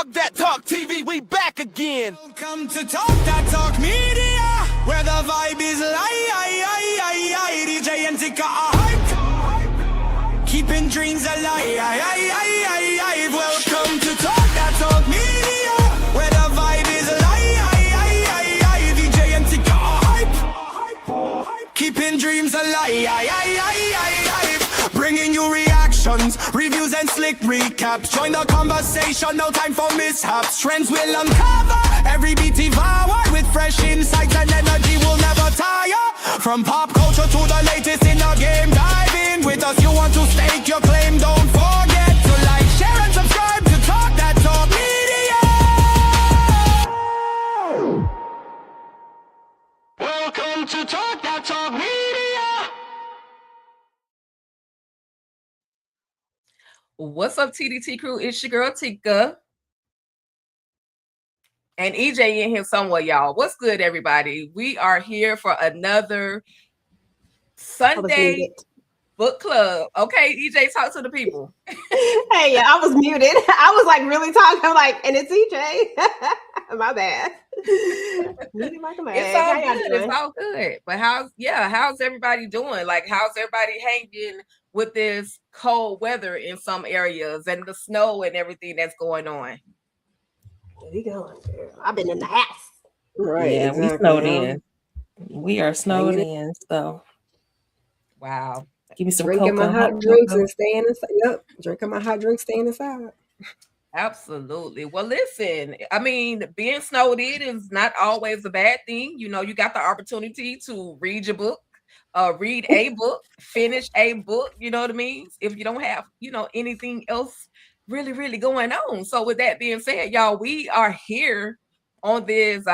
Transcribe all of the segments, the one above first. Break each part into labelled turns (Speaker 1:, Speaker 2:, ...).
Speaker 1: Talk That Talk TV, we back again.
Speaker 2: Welcome to Talk That Talk Media, where the vibe is live. DJ and Tika are hype, keeping dreams alive. Welcome to Talk That Talk Media, where the vibe is live. DJ and Tika are hype, keeping dreams alive. Bringing you reactions, reviews and slick recaps. Join the conversation, no time for mishaps. Trends will uncover, every beat devoured with fresh insights and energy will never tire. From pop culture to the latest in the game, dive in with us. You want to stake your claim, don't forget to like, share and subscribe to Talk That Talk Media. Welcome to Talk That Talk Media.
Speaker 3: What's up, TDT crew? It's your girl Tika. And EJ in here somewhere, y'all. What's good, everybody? We are here for another Sunday book club. Okay, EJ, talk to the people.
Speaker 4: Hey, yeah, I was muted. I was like really talking. I'm like, and it's EJ. My bad. Muted like a man.
Speaker 3: It's all good. It's all good. But how's everybody doing? Like, how's everybody hanging with this cold weather in some areas and the snow and everything that's going on?
Speaker 4: Where you going, girl? I've been in the house.
Speaker 5: Right. Yeah, exactly. We snowed in. We are snowed in. So,
Speaker 3: wow.
Speaker 5: Give me some
Speaker 4: drinking my hot drinks and staying inside. Yep, drinking my hot drinks, staying inside.
Speaker 3: Absolutely. Well, listen, I mean, being snowed in is not always a bad thing. You know, you got the opportunity to read your book, read a book, finish a book, you know what I mean? If you don't have, anything else really, really going on. So with that being said, y'all, we are here on this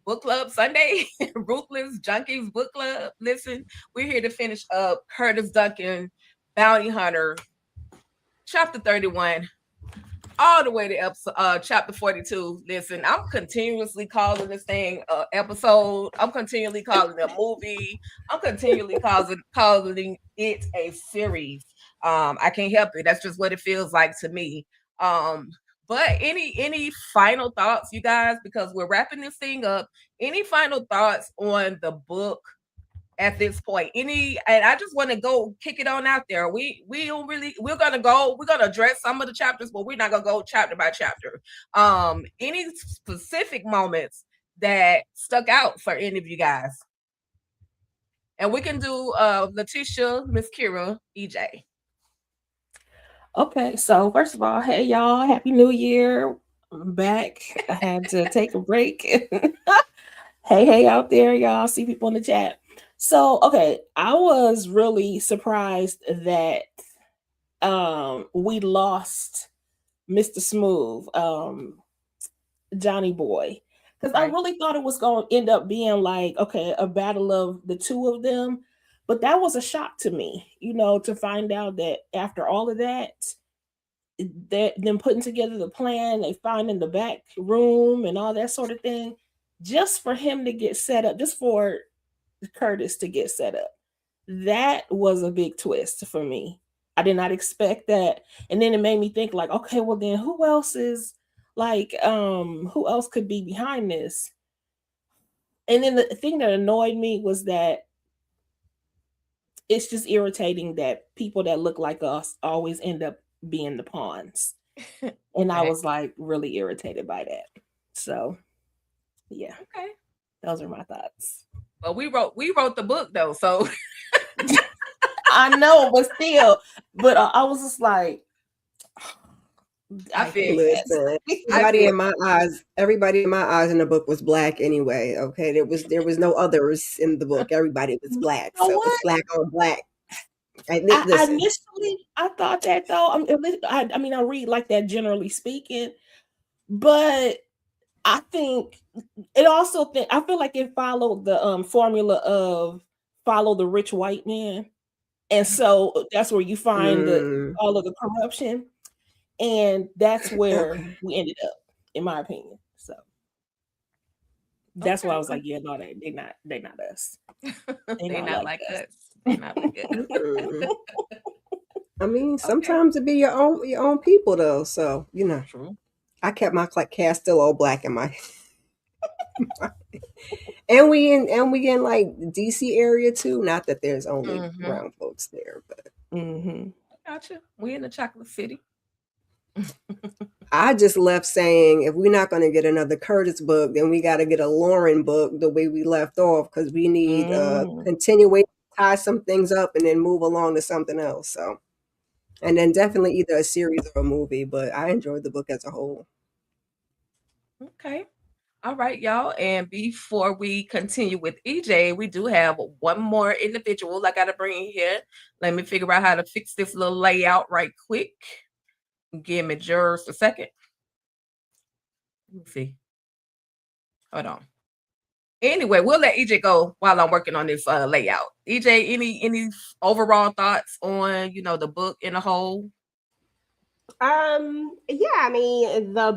Speaker 3: book club Sunday, Ruthless Junky's book club. Listen, we're here to finish up Curtis Duncan, Bounty Hunter, chapter 31, all the way to episode, chapter 42. Listen, I'm continuously calling this thing an episode. I'm continually calling it a movie. I'm continually calling it a series. I can't help it. That's just what it feels like to me. But any final thoughts, you guys, because we're wrapping this thing up. Any final thoughts on the book at this point? And I just want to go kick it on out there. We're gonna address some of the chapters, but we're not gonna go chapter by chapter. Any specific moments that stuck out for any of you guys? And we can do Letitia, Miss Kira, EJ.
Speaker 5: Okay, so first of all, hey y'all, Happy New Year. I'm back. I had to take a break. Hey out there, y'all. See people in the chat. So, okay, I was really surprised that we lost Mr. Smooth, Johnny Boy, because I really thought it was going to end up being like, okay, a battle of the two of them. But that was a shock to me, to find out that after all of that, them putting together the plan, they find in the back room and all that sort of thing, just for him to get set up, just for Curtis to get set up. That was a big twist for me. I did not expect that. And then it made me think like, okay, well then who else is like, who else could be behind this? And then the thing that annoyed me was that it's just irritating that people that look like us always end up being the pawns. And I was like really irritated by that. So yeah. Okay. Those are my thoughts.
Speaker 3: Well, we wrote the book though, so
Speaker 5: I know, but still, I was just like,
Speaker 4: I feel everybody in my eyes in the book was black anyway. Okay, there was no others in the book. Everybody was black, so it was black on black.
Speaker 5: Initially, I thought that though. I mean, I read like that generally speaking, but I think it also I feel like it followed the formula of follow the rich white man, and so that's where you find all of the corruption. And that's where we ended up, in my opinion. So that's why I was like, yeah, no, they're not us.
Speaker 3: They're not like us. They're not like us.
Speaker 4: I mean, sometimes it be your own people though. So
Speaker 3: True.
Speaker 4: I kept my cast still all black in my. And we in like DC area too. Not that there's only brown folks there, but
Speaker 3: Gotcha. We in the chocolate city.
Speaker 4: I just left saying if we're not going to get another Curtis book, then we got to get a Lauren book the way we left off because we need continuation, tie some things up, and then move along to something else. So, and then definitely either a series or a movie. But I enjoyed the book as a whole.
Speaker 3: Okay. All right, y'all. And before we continue with EJ, we do have one more individual I got to bring in here. Let me figure out how to fix this little layout right quick. Give me just a second. Let me see. Hold on. Anyway, we'll let EJ go while I'm working on this layout. EJ, any overall thoughts on the book in a whole?
Speaker 6: Yeah, I mean the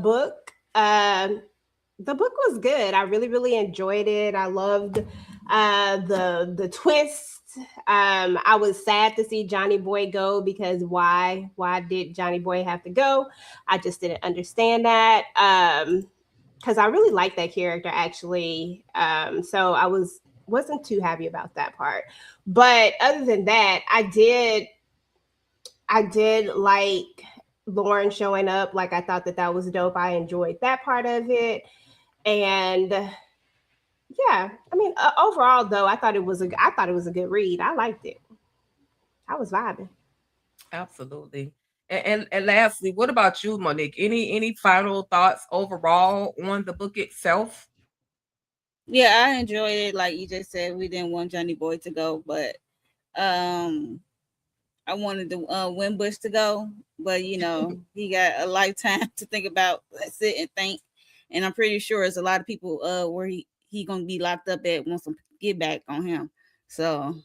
Speaker 6: book was good. I really, really enjoyed it. I loved the twist. I was sad to see Johnny Boy go because why did Johnny Boy have to go? I just didn't understand that. Because I really like that character actually. So I wasn't too happy about that part. But other than that, I did like Lauren showing up. Like I thought that was dope. I enjoyed that part of it. And yeah, I mean, overall though, I thought it was a good read. I liked it. I was vibing.
Speaker 3: Absolutely. And lastly, what about you, Monique? Any final thoughts overall on the book itself?
Speaker 7: Yeah, I enjoyed it. Like you just said, we didn't want Johnny Boy to go, but I wanted the Wimbush to go, but he got a lifetime to think about, sit and think. And I'm pretty sure there's a lot of people where he gonna be locked up at want some get back on him. So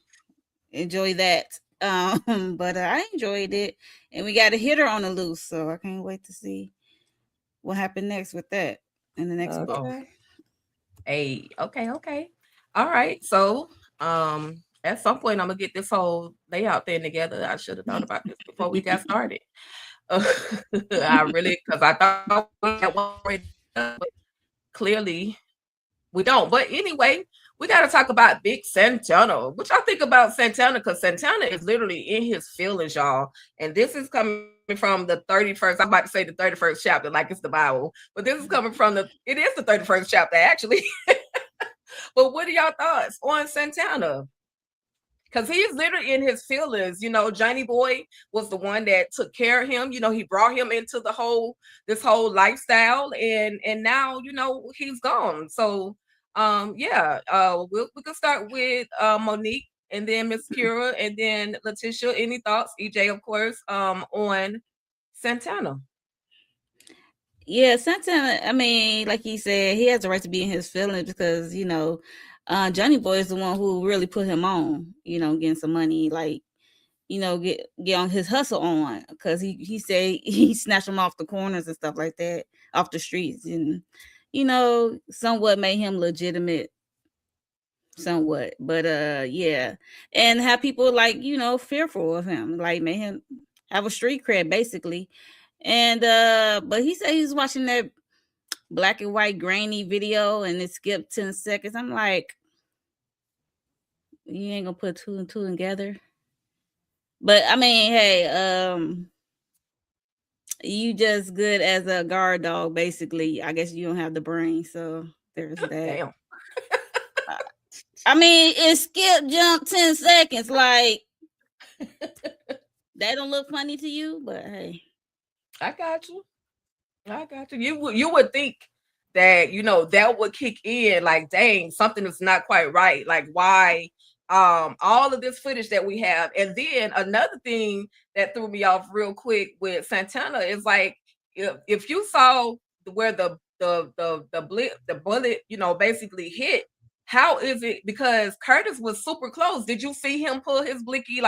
Speaker 7: enjoy that. But I enjoyed it, and we got a hitter on the loose, so I can't wait to see what happened next with that in the next book.
Speaker 3: Hey, okay. All right. So at some point I'm gonna get this whole layout thing together. I should have thought about this before we got started. Because I thought we had one already done, but clearly we don't. But anyway, we got to talk about Big Santana. What y'all think about Santana? Because Santana is literally in his feelings, y'all. And this is coming from the 31st. I'm about to say the 31st chapter, like it's the Bible. But this is coming from it is the 31st chapter, actually. But what are y'all thoughts on Santana? Because he's literally in his feelings. Johnny Boy was the one that took care of him. He brought him into this whole lifestyle, and now he's gone. So we can start with Monique, and then Miss Kira, and then Letitia. Any thoughts? EJ, of course, on Santana.
Speaker 7: Yeah, Santana, I mean, like he said, he has the right to be in his feelings because, Johnny Boy is the one who really put him on, getting some money, like, get on his hustle on, because he said he snatched him off the corners and stuff like that, off the streets, and, somewhat made him legitimate, somewhat, but yeah, and have people like, fearful of him, like made him have a street cred, basically. And but he said he was watching that black and white grainy video and it skipped 10 seconds. I'm like, you ain't gonna put two and two together. But I mean, hey, you just good as a guard dog, basically. I guess you don't have the brain, so there's that.
Speaker 3: Damn.
Speaker 7: I mean, it skipped jump 10 seconds. Like, that don't look funny to you, but hey.
Speaker 3: I got you. You would think that that would kick in, like, dang, something is not quite right. Like, why all of this footage that we have. And then another thing that threw me off real quick with Santana is like, if you saw where the bullet basically hit, how is it? Because Curtis was super close. Did you see him pull his blicky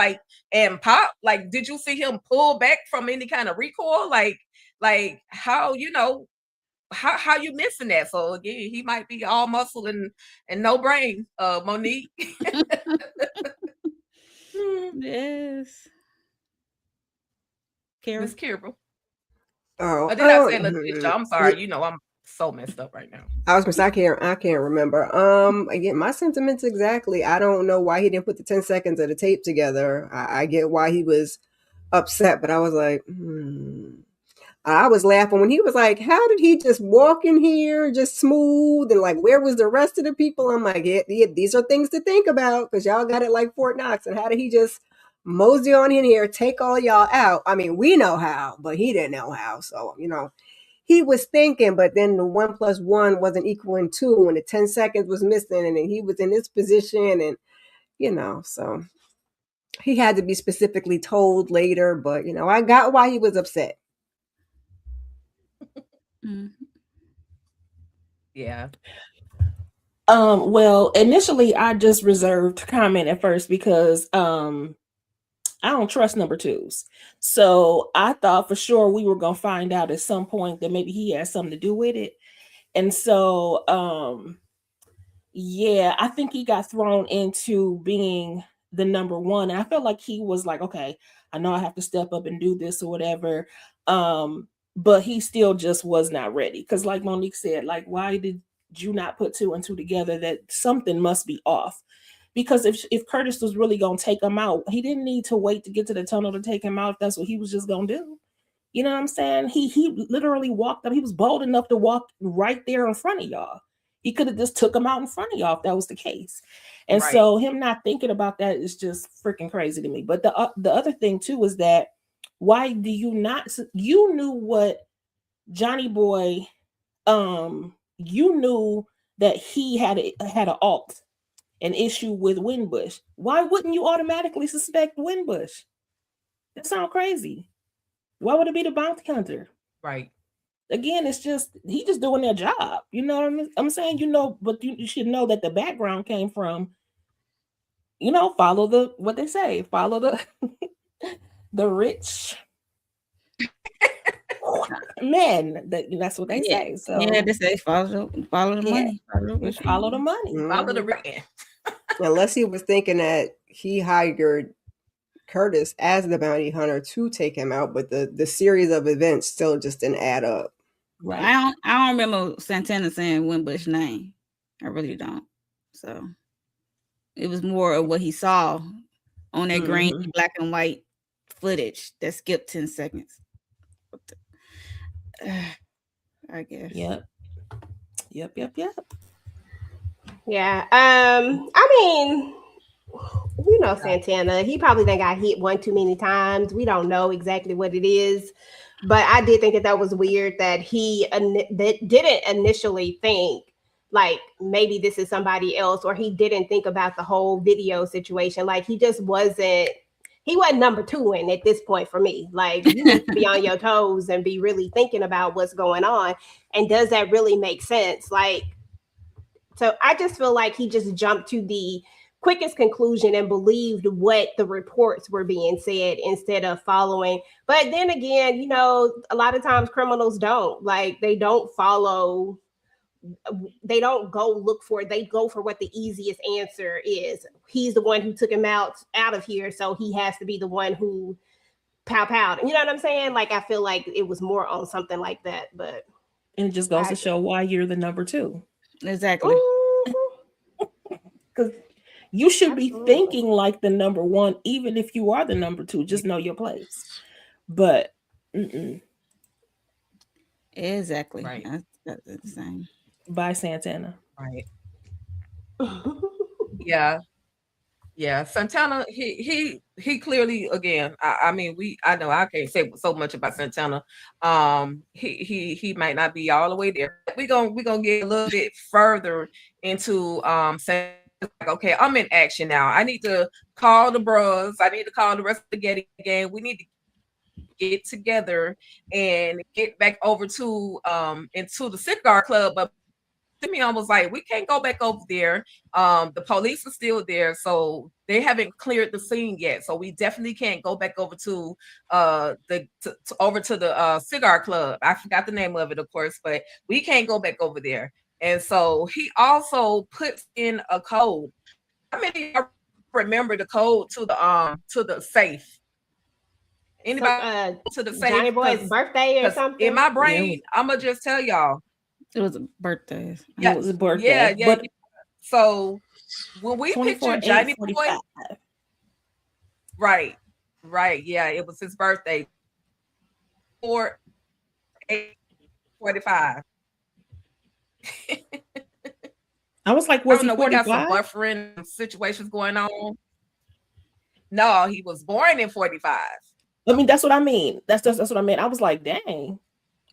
Speaker 3: and pop? Like, did you see him pull back from any kind of recoil? Like how how you missing that? So again, he might be all muscle and no brain. Monique.
Speaker 7: Yes.
Speaker 3: Miss Kira.
Speaker 4: Oh,
Speaker 3: Or did I say Letitia? I'm sorry. You know, I'm so messed up right now.
Speaker 4: I was gonna say I can't remember. Again, my sentiments exactly. I don't know why he didn't put the 10 seconds of the tape together. I get why he was upset, but I was like, I was laughing when he was like, how did he just walk in here just smooth and like where was the rest of the people? I'm like, yeah, these are things to think about because y'all got it like Fort Knox. And how did he just mosey on in here, take all y'all out? I mean, we know how, but he didn't know how. So, you know, he was thinking, but then the 1+1 wasn't equaling 2 and the 10 seconds was missing and then he was in this position and, you know, so he had to be specifically told later, but, you know, I got why he was upset.
Speaker 3: Yeah.
Speaker 5: Well, initially I just reserved comment at first because I don't trust number twos. So I thought for sure we were gonna find out at some point that maybe he has something to do with it. And so yeah, I think he got thrown into being the number one. And I felt like he was like, okay, I know I have to step up and do this or whatever. But he still just was not ready. Because like Monique said, like, why did you not put 2 and 2 together? That something must be off. Because if Curtis was really gonna take him out, he didn't need to wait to get to the tunnel to take him out. If that's what he was just gonna do. You know what I'm saying? He literally walked up. He was bold enough to walk right there in front of y'all. He could have just took him out in front of y'all if that was the case. And
Speaker 3: Right.
Speaker 5: so him not thinking about that is just freaking crazy to me. But the other thing too is that why do you not? You knew what Johnny Boy, you knew that he had an alt, an issue with Winbush. Why wouldn't you automatically suspect Winbush? That sounds crazy. Why would it be the bounty hunter?
Speaker 3: Right.
Speaker 5: Again, it's just he just doing their job. You know what I'm saying? You know, but you should know that the background came from, you know, follow the what they say, follow the the rich men. That's what they say. So
Speaker 7: yeah, they say follow the money.
Speaker 5: Follow the money.
Speaker 3: Follow the ring.
Speaker 4: Unless he was thinking that he hired Curtis as the bounty hunter to take him out, but the series of events still just didn't add up.
Speaker 5: Right.
Speaker 7: I don't remember Santana saying Winbush's name. I really don't. So it was more of what he saw on that grainy black and white footage that skipped 10 seconds. I guess.
Speaker 5: Yep.
Speaker 6: Yeah. I mean, you know Santana. He probably done got hit one too many times. We don't know exactly what it is, but I did think that was weird that he didn't initially think like maybe this is somebody else, or he didn't think about the whole video situation. Like he just wasn't. He wasn't number 2 in at this point for me. Like you need to be on your toes and be really thinking about what's going on. And does that really make sense? Like, so I just feel like he just jumped to the quickest conclusion and believed what the reports were being said instead of following. But then again, you know, a lot of times criminals don't like, they don't follow. They don't go look for it. They go for what the easiest answer is. He's the one who took him out of here, so he has to be the one who pow. You know what I'm saying? Like I feel like it was more on something like that, but
Speaker 5: and it just goes to show why you're the number 2.
Speaker 7: Exactly.
Speaker 5: Because you should be thinking like the number 1, even if you are the number 2. Just know your place. But
Speaker 7: exactly.
Speaker 3: Right.
Speaker 7: That's the same.
Speaker 5: By Santana.
Speaker 3: Right. Yeah. Santana, he clearly, again, I mean, I know I can't say so much about Santana. He might not be all the way there. We're gonna get a little bit further into saying, okay, I'm in action now. I need to call the bros. I need to call the rest of the Getty gang. We need to get together and get back over to into the cigar club. But Simeon was like, we can't go back over there. The police are still there, so they haven't cleared the scene yet. So we definitely can't go back over to the cigar club. I forgot the name of it, of course, but we can't go back over there. And so he also puts in a code. How many remember the code to the safe? Anybody to the safe?
Speaker 6: Johnny Boy's birthday or something?
Speaker 3: In my brain, I'ma just tell y'all.
Speaker 7: It was a birthday.
Speaker 3: Yeah,
Speaker 5: it was a birthday.
Speaker 3: Yeah. So when we picture Johnny Boy, right, yeah, it was his birthday. 8:45.
Speaker 5: I was like, was he 45?
Speaker 3: We got some buffering situations going on. No, he was born in 45.
Speaker 5: I mean, that's what I mean. That's what I mean. I was like, dang.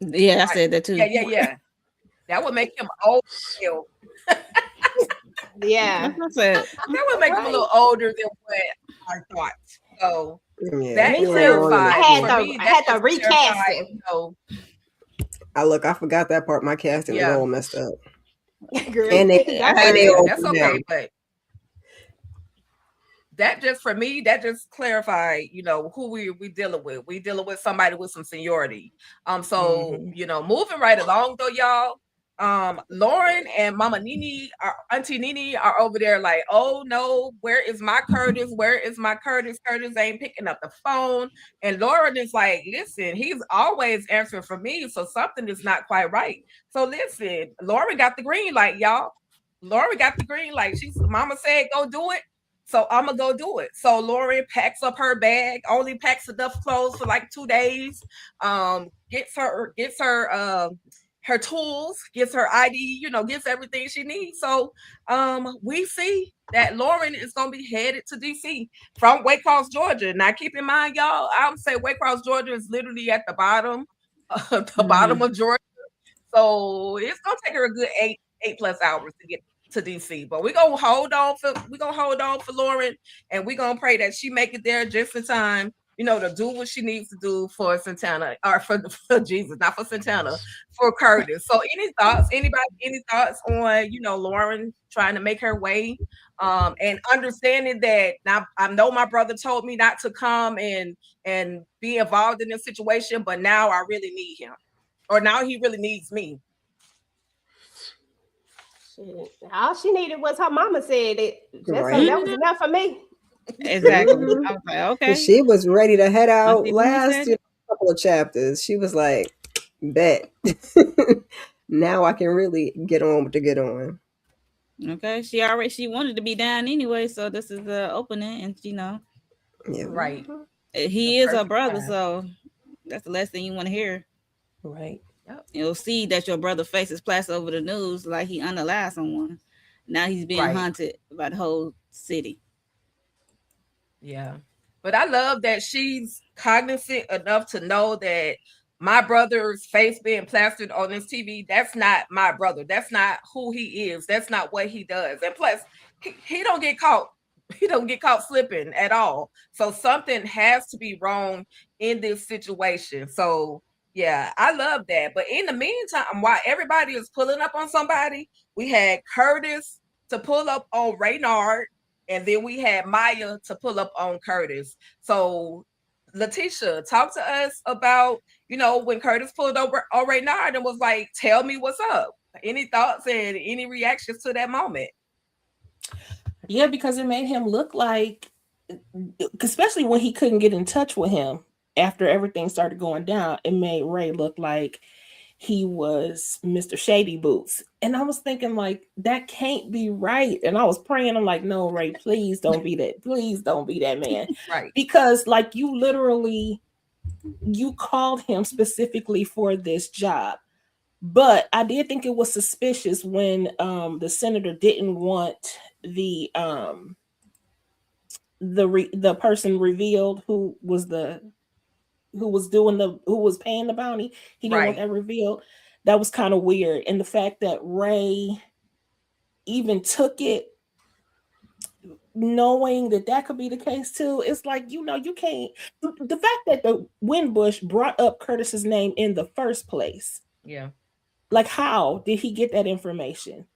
Speaker 7: Yeah, I said that too.
Speaker 3: Yeah. That would make him old.
Speaker 6: Yeah.
Speaker 3: That would make him a little older than what I thought. So that clarified.
Speaker 6: I had to recast it.
Speaker 4: I forgot that part. My casting is all messed up.
Speaker 3: That's okay, but that just for me, that just clarified, who we dealing with. We dealing with somebody with some seniority. Moving right along though, y'all. Lauren and Mama Nene, Auntie Nene are over there like, oh no, where is my Curtis? Where is my Curtis? Curtis ain't picking up the phone. And Lauren is like, listen, he's always answering for me, so something is not quite right. So listen, Lauren got the green light, y'all. Lauren got the green light. Mama said, go do it. So I'm gonna go do it. So Lauren packs up her bag, only packs enough clothes for like 2 days. Gets her tools, gets her ID, gets everything she needs. So we see that Lauren is going to be headed to DC from Waycross, Georgia. Now, keep in mind, y'all, I would say Waycross, Georgia is literally at the bottom, bottom of Georgia. So it's going to take her a good 8+ hours to get to DC. But we're going to hold on for Lauren, and we're going to pray that she make it there just in time, to do what she needs to do for Santana, or for Jesus, not for Santana, for Curtis. So any thoughts on, Lauren trying to make her way, and understanding that now I know my brother told me not to come and be involved in this situation, but now I really need him, or now he really needs me.
Speaker 6: All she needed was her mama said it. That was enough for me.
Speaker 7: Exactly. I was like, okay.
Speaker 4: She was ready to head out last couple of chapters. She was like, bet. Now I can really get on with the get on.
Speaker 7: Okay. She wanted to be down anyway, so this is the opening, and
Speaker 4: Yeah.
Speaker 3: Right.
Speaker 7: He is her brother, so that's the last thing you want to hear.
Speaker 5: Right.
Speaker 3: Yep.
Speaker 7: You'll see that your brother faces plastered over the news like he unalive someone. Now he's being hunted by the whole city.
Speaker 3: Yeah. But I love that she's cognizant enough to know that my brother's face being plastered on this TV, that's not my brother. That's not who he is. That's not what he does. And plus, he don't get caught. He don't get caught slipping at all. So something has to be wrong in this situation. So yeah, I love that. But in the meantime, while everybody is pulling up on somebody, we had Curtis to pull up on Raynard, and then we had Maya to pull up on Curtis. So Letitia, talk to us about, when Curtis pulled over on Raynard and was like, tell me what's up. Any thoughts and any reactions to that moment?
Speaker 5: Yeah, because it made him look like, especially when he couldn't get in touch with him after everything started going down, it made Ray look like he was Mr. Shady Boots. And I was thinking, like, that can't be right. And I was praying, I'm like, no, Ray, please don't be that. Please don't be that man.
Speaker 3: Right.
Speaker 5: Because, like, you called him specifically for this job. But I did think it was suspicious when the senator didn't want the person revealed who was paying the bounty. He didn't want that revealed. That was kind of weird. And the fact that Ray even took it, knowing that could be the case too, it's like, you can't. The fact that the Windbush brought up Curtis's name in the first place.
Speaker 3: Yeah.
Speaker 5: Like, how did he get that information?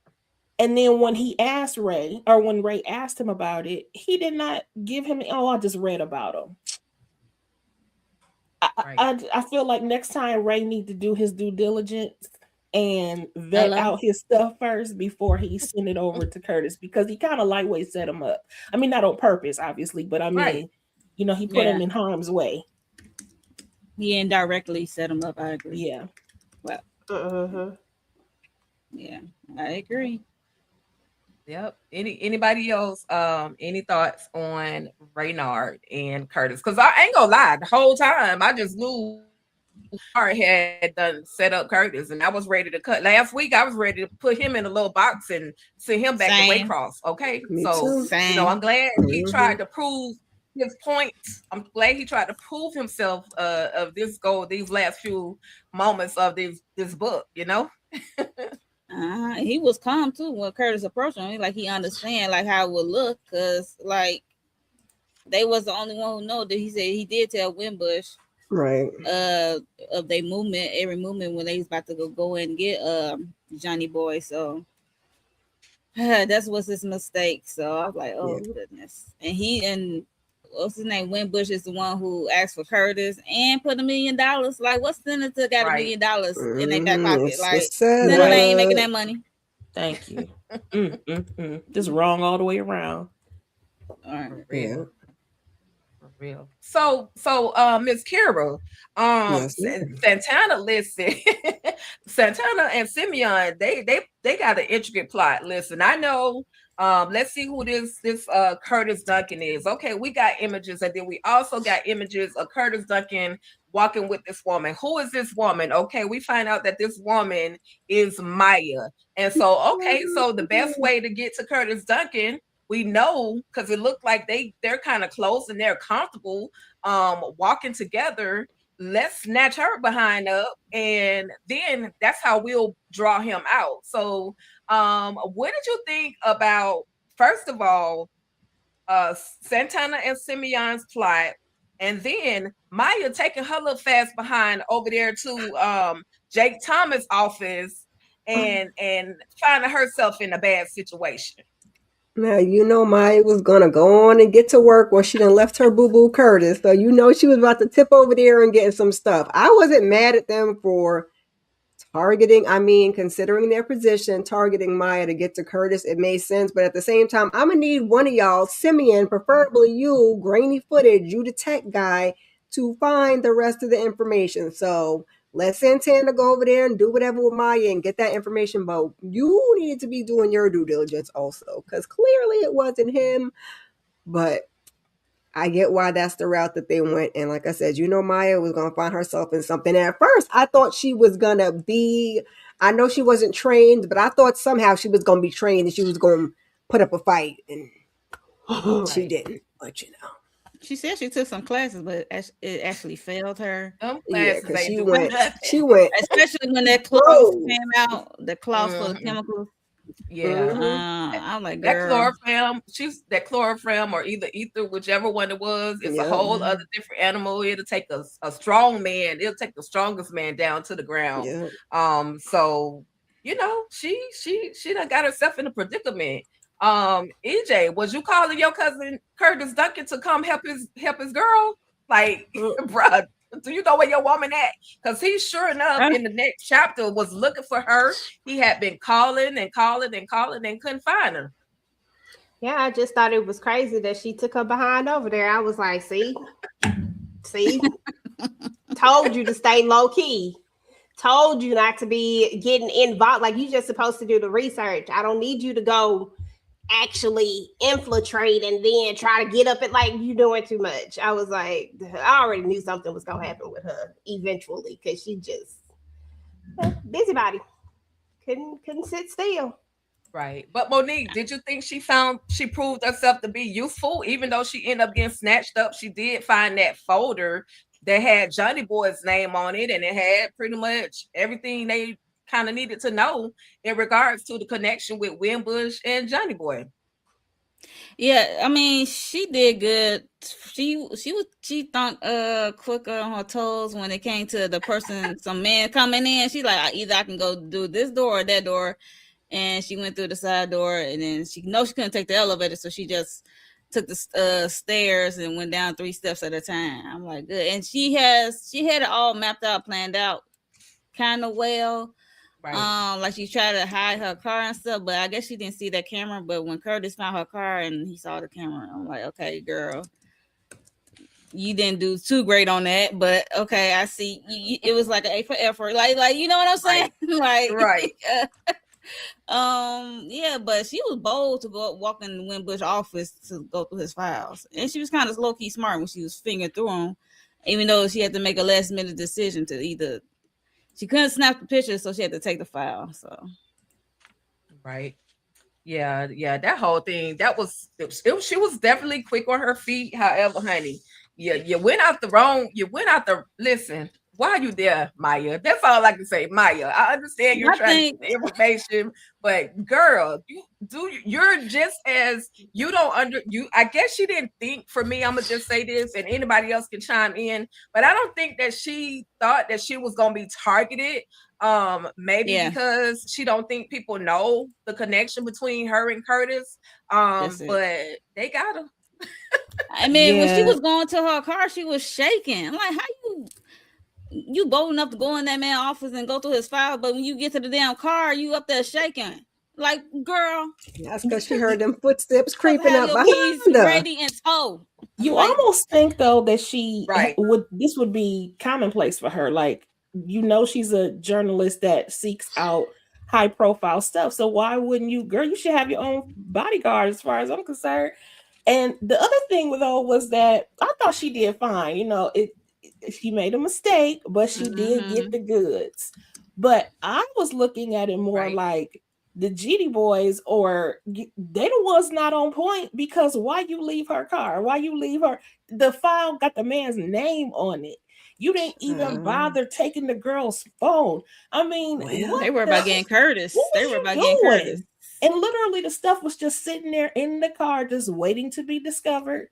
Speaker 5: And then when he asked Ray, or when Ray asked him about it, he did not give him, I just read about him. I feel like next time Ray needs to do his due diligence and vet out his stuff first before he send it over to Curtis, because he kind of lightweight set him up. I mean, not on purpose, obviously, but I mean, he put him in harm's way.
Speaker 7: He indirectly set him up. I agree.
Speaker 5: Yeah.
Speaker 7: Well,
Speaker 6: Mm-hmm.
Speaker 7: yeah, I agree.
Speaker 3: Yep. Anybody else? Any thoughts on Reynard and Curtis? Because I ain't gonna lie, the whole time I just knew Reynard had done set up Curtis, and I was ready to cut. Last week I was ready to put him in a little box and send him back to
Speaker 7: Same.
Speaker 3: Waycross. Okay,
Speaker 4: Me
Speaker 3: so
Speaker 4: too.
Speaker 7: Same.
Speaker 3: I'm glad he
Speaker 4: Mhm.
Speaker 3: tried to prove his point. I'm glad he tried to prove himself of this goal, these last few moments of this book.
Speaker 7: He was calm too when Curtis approached him. Like he understand like how it would look, cause like they was the only one who know that he said he did tell Wimbush
Speaker 4: Right.
Speaker 7: of their movement, every movement when they was about to go and get Johnny Boy. So that's what's his mistake. So I was like, oh goodness. And what's his name? Wimbush is the one who asked for Curtis and put $1 million. Like, what senator got $1
Speaker 3: Right.
Speaker 7: million in their back
Speaker 4: Mhm.
Speaker 7: pocket?
Speaker 4: It's
Speaker 7: Like,
Speaker 4: the setup.
Speaker 7: senator ain't making that money.
Speaker 5: Thank you. Just wrong all the way around.
Speaker 7: All right.
Speaker 4: Yeah.
Speaker 3: For real. So, Miss Kira,
Speaker 4: Yes, ma'am.
Speaker 3: Santana, listen, Santana and Simeon, they got an intricate plot. Listen, I know. Let's see who this Curtis Duncan is. Okay, we got images, and then we also got images of Curtis Duncan walking with this woman. Who is this woman? Okay, we find out that this woman is Maya. And so, okay, so the best way to get to Curtis Duncan, we know, because it looked like they're kind of close and they're comfortable walking together. Let's snatch her behind up, and then that's how we'll draw him out. So what did you think about, first of all, Santana and Simeon's plot, and then Maya taking her little fast behind over there to Jake Thomas' office and finding herself in a bad situation?
Speaker 4: Now you know Maya was gonna go on and get to work when she done left her boo boo Curtis. So you know she was about to tip over there and getting some stuff. I wasn't mad at them for targeting, considering their position, targeting Maya to get to Curtis. It made sense. But at the same time, I'm gonna need one of y'all, Simeon, preferably you, grainy footage, you the tech guy, to find the rest of the information. So let Santana go over there and do whatever with Maya and get that information. But you need to be doing your due diligence also, because clearly it wasn't him. But I get why that's the route that they went. And like I said, Maya was going to find herself in something. At first, I thought she was going to be, I know she wasn't trained, but I thought somehow she was going to be trained and she was going to put up a fight. And she didn't, but
Speaker 7: She said she took some classes, but it actually failed her.
Speaker 3: Some
Speaker 4: Yeah,
Speaker 3: classes
Speaker 4: because
Speaker 3: ain't
Speaker 4: she
Speaker 3: doing
Speaker 4: went,
Speaker 3: nothing.
Speaker 7: Especially when that cloth
Speaker 4: Whoa.
Speaker 7: came out, the cloth full of chemicals.
Speaker 3: Yeah.
Speaker 7: I'm like,
Speaker 3: That
Speaker 7: girl.
Speaker 3: chloroform or either ether, whichever one it was, it's a
Speaker 4: Yep.
Speaker 3: whole other different animal. It'll take a strong man, it'll take the strongest man down to the ground.
Speaker 4: Yep.
Speaker 3: So she done got herself in a predicament. EJ, was you calling your cousin Curtis Duncan to come help his girl? Like, bruh, do you know where your woman at? Because he sure enough in the next chapter was looking for her. He had been calling and calling and calling and couldn't find her.
Speaker 6: Yeah, I just thought it was crazy that she took her behind over there. I was like, see, told you to stay low key. Told you not to be getting involved. Like, you just supposed to do the research. I don't need you to go actually infiltrate and then try to get up at, like, you doing too much. I was like, I already knew something was gonna happen with her eventually, because she just busybody. Couldn't sit still.
Speaker 3: Right. But Monique, did you think she proved herself to be useful? Even though she ended up getting snatched up, she did find that folder that had Johnny Boy's name on it, and it had pretty much everything they kind of needed to know in regards to the connection with Wimbush and Johnny Boy.
Speaker 7: Yeah, I mean, she did good. She thought quicker on her toes when it came to the person, some man coming in. She like, either I can go do this door or that door. And she went through the side door, and then she couldn't take the elevator, so she just took the stairs and went down 3 steps at a time. I'm like, good. And she had it all mapped out, planned out kind of well. Right. Like she tried to hide her car and stuff, but I guess she didn't see that camera. But when Curtis found her car and he saw the camera, I'm like, okay, girl, you didn't do too great on that, but okay, I see. It was like an A for effort, like you know what I'm saying, like
Speaker 3: Right.
Speaker 7: yeah, but she was bold to go walk in the Winbush office to go through his files, and she was kind of low key smart when she was fingering through them, even though she had to make a last minute decision to either she couldn't snap the picture, so she had to take the file. So,
Speaker 3: Right. Yeah, that whole thing, she was definitely quick on her feet. However, honey, you went out listen, why are you there, Maya? That's all I can say, Maya. I understand you're trying to get the information, but girl, you're just as you don't I guess she didn't think, for me, I'm gonna just say this, and anybody else can chime in, but I don't think that she thought that she was gonna be targeted. Maybe because she don't think people know the connection between her and Curtis. But they got her.
Speaker 7: I mean, when she was going to her car, she was shaking. I'm like, how you bold enough to go in that man's office and go through his file, but when you get to the damn car, you up there shaking. Like, girl.
Speaker 4: That's because she heard them footsteps creeping up behind her.
Speaker 7: Ready and tow.
Speaker 5: You almost think though that she this would be commonplace for her. Like, you know, she's a journalist that seeks out high profile stuff. So why wouldn't you, girl? You should have your own bodyguard, as far as I'm concerned. And the other thing though was that I thought she did fine. You know, she made a mistake, but she did get the goods. But I was looking at it more like the GD boys, or they the ones not on point, because why you leave her car? Why you leave her? The file got the man's name on it. You didn't even bother taking the girl's phone. I mean,
Speaker 7: they were about getting Curtis. They were about getting Curtis.
Speaker 5: And literally the stuff was just sitting there in the car, just waiting to be discovered.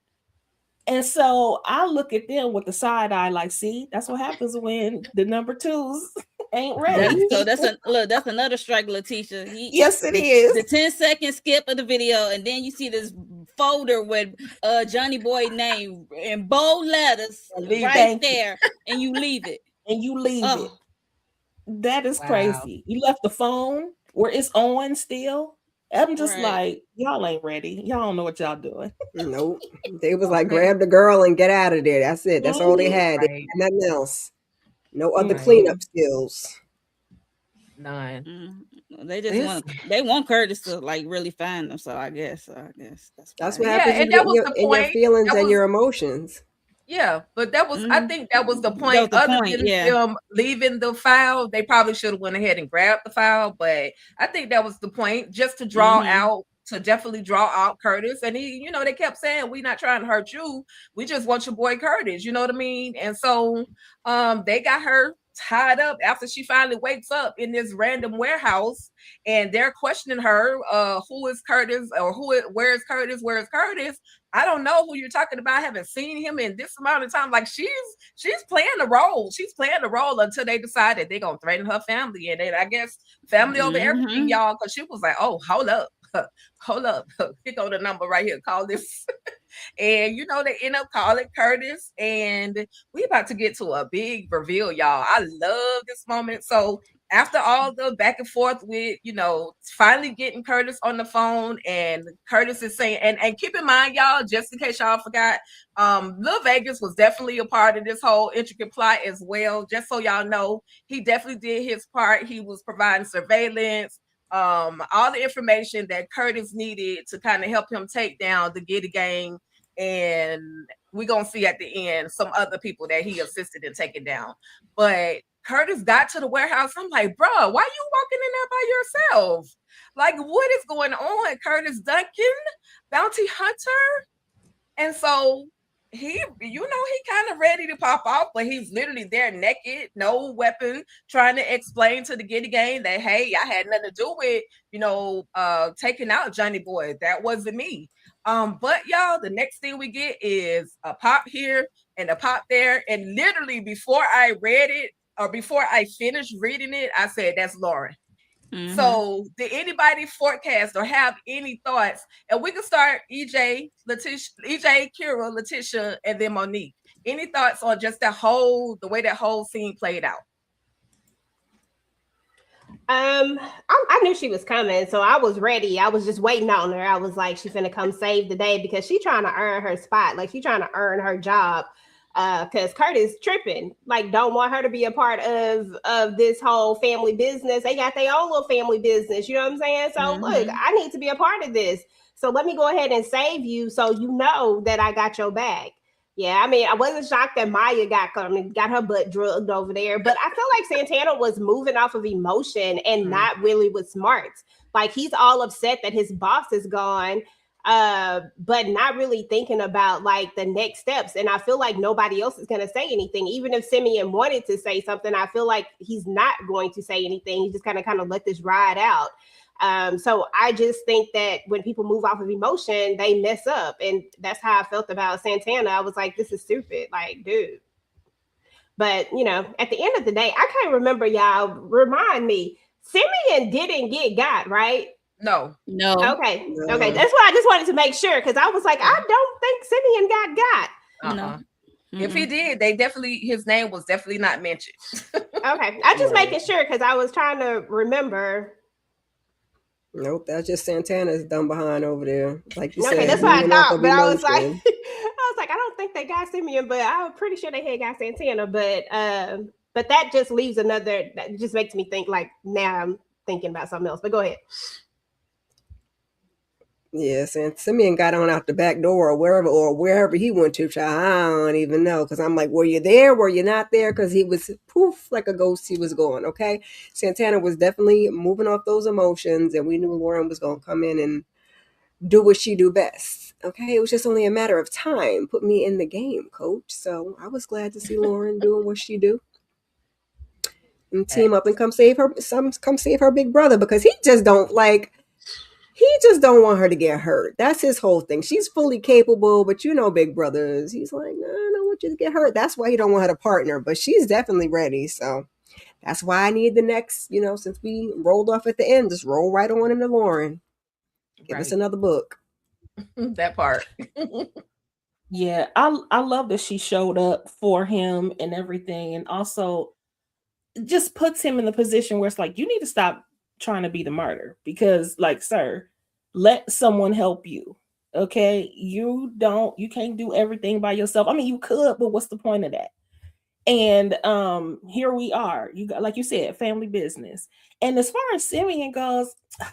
Speaker 5: And so I look at them with the side eye, like, see, that's what happens when the number twos ain't ready.
Speaker 7: That's another strike, Letitia.
Speaker 5: Yes, it is.
Speaker 7: The 10-second skip of the video, and then you see this folder with Johnny Boy name in bold letters right there, and you leave it.
Speaker 5: It. That is crazy. You left the phone where it's on still. I'm just like, y'all ain't ready. Y'all don't know what y'all doing.
Speaker 4: Nope. They was like, grab the girl and get out of there. That's it. That's all they had. They had nothing else. No other cleanup skills.
Speaker 3: None.
Speaker 7: They just want Curtis to like really find them. So I guess
Speaker 4: that's what happens in your feelings and your emotions.
Speaker 3: Yeah, but that was I think that was the point. Other than them leaving the file, they probably should have went ahead and grabbed the file. But I think that was the point, just to definitely draw out Curtis. And he, they kept saying, "We're not trying to hurt you. We just want your boy Curtis." You know what I mean? And so they got her tied up after she finally wakes up in this random warehouse, and they're questioning her, who is Curtis, or where is Curtis? I don't know who you're talking about. I haven't seen him in this amount of time. Like, she's playing the role. She's playing the role until they decide that they're gonna threaten her family, and then I guess family over everything, y'all, because she was like, "Oh, hold up. Pick on the number right here. Call this." And they end up calling Curtis, and we about to get to a big reveal, y'all. I love this moment. So after all the back and forth with, finally getting Curtis on the phone, and Curtis is saying, and keep in mind, y'all, just in case y'all forgot, Lil Vegas was definitely a part of this whole intricate plot as well. Just so y'all know, he definitely did his part. He was providing surveillance, all the information that Curtis needed to kind of help him take down the Giddy gang. And we're going to see at the end some other people that he assisted in taking down. But Curtis got to the warehouse. I'm like, bro, why you walking in there by yourself? Like, what is going on? Curtis Duncan, bounty hunter. And so he kind of ready to pop off, but he's literally there naked, no weapon, trying to explain to the Giddy gang that, hey, I had nothing to do with, taking out Johnny Boy. That wasn't me. But y'all, the next thing we get is a pop here and a pop there. And literally before I read it, or before I finished reading it, I said, that's Lauren. So did anybody forecast or have any thoughts? And we can start EJ, Kira, Letitia, and then Monique. Any thoughts on just the way that whole scene played out?
Speaker 6: I knew she was coming, so I was ready. I was just waiting on her. I was like, she's gonna come save the day, because she's trying to earn her spot. Like, she's trying to earn her job. because Curtis tripping, like don't want her to be a part of this whole family business. They got their own little family business, you know what I'm saying? So look, I need to be a part of this. So let me go ahead and save you so you know that I got your back. Yeah, I mean, I wasn't shocked that Maya got her butt drugged over there, but I feel like Santana was moving off of emotion and not really with smarts. Like he's all upset that his boss is gone, but not really thinking about like the next steps. And I feel like nobody else is going to say anything. Even if Simeon wanted to say something, I feel like he's not going to say anything. He's just kind of let this ride out. So I just think that when people move off of emotion, they mess up. And that's how I felt about Santana. I was like, this is stupid. Like, dude. But, you know, at the end of the day, I can't remember, y'all. Remind me, Simeon didn't get got, right?
Speaker 3: No.
Speaker 6: Okay. No. Okay. That's why I just wanted to make sure, because I was like, I don't think Simeon got.
Speaker 3: No. If he did, his name was definitely not mentioned.
Speaker 6: Okay. I just making sure because I was trying to remember.
Speaker 4: Nope, that's just Santana's dumb behind over there. Like you said.
Speaker 6: Okay, that's what I thought. But I was like, I don't think they got Simeon, but I'm pretty sure they had got Santana. But that just leaves that just makes me think like now I'm thinking about something else. But go ahead.
Speaker 4: Yes, and Simeon got on out the back door or wherever he went to. I don't even know, because I'm like, were you there? Were you not there? Because he was poof like a ghost. He was going. Okay, Santana was definitely moving off those emotions, and we knew Lauren was going to come in and do what she do best. Okay, it was just only a matter of time. Put me in the game, coach. So I was glad to see Lauren doing what she do. And team up and come save her big brother, because he just don't want her to get hurt. That's his whole thing. She's fully capable, but you know, big brothers, he's like, no, I don't want you to get hurt. That's why he don't want her to partner, but she's definitely ready. So that's why I need the next, since we rolled off at the end, just roll right on into Lauren. Give us another book.
Speaker 3: That part.
Speaker 5: Yeah, I love that she showed up for him and everything, and also just puts him in the position where it's like, you need to stop trying to be the martyr, because like, sir, let someone help you. Okay, you can't do everything by yourself. I mean, you could, but what's the point of that? And here we are. You got, like you said, family business. And as far as Simeon goes, I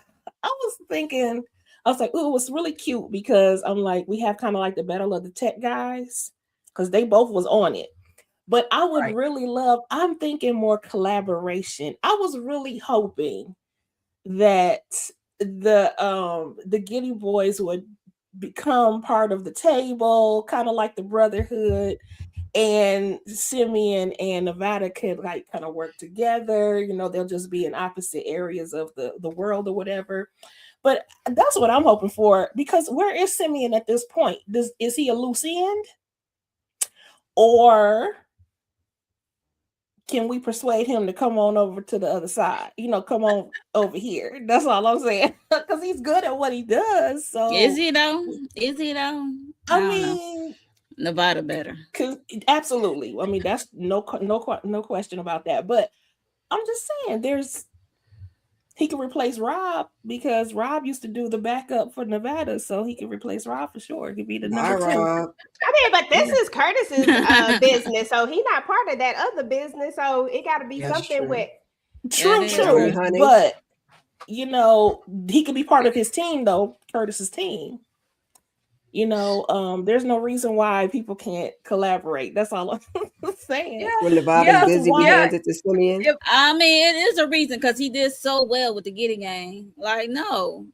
Speaker 5: was like, oh, it was really cute, because I'm like, we have kind of like the battle of the tech guys, because they both was on it. But I would really I'm thinking more collaboration. I was really hoping that the Giddy Boys would become part of the table, kind of like the Brotherhood, and Simeon and Nevada could like kind of work together. They'll just be in opposite areas of the world or whatever. But that's what I'm hoping for, because where is Simeon at this point? Is he a loose end? Or can we persuade him to come on over to the other side? Come on over here. That's all I'm saying. Because he's good at what he does. So
Speaker 7: is he though?
Speaker 5: I mean,
Speaker 7: Nevada better.
Speaker 5: Absolutely. I mean, that's no question about that. But I'm just saying, he can replace Rob, because Rob used to do the backup for Nevada, so he can replace Rob for sure. He could be the number 2.
Speaker 6: I mean, but this is Curtis's business, so he's not part of that other business. So it got to be something with
Speaker 5: true. But he could be part of his team, though. Curtis's team. There's no reason why people can't collaborate. That's all I'm saying.
Speaker 4: When Nevada's busy, we hand it to Simeon.
Speaker 7: I mean, it is a reason, because he did so well with the Giddy gang. Like, no.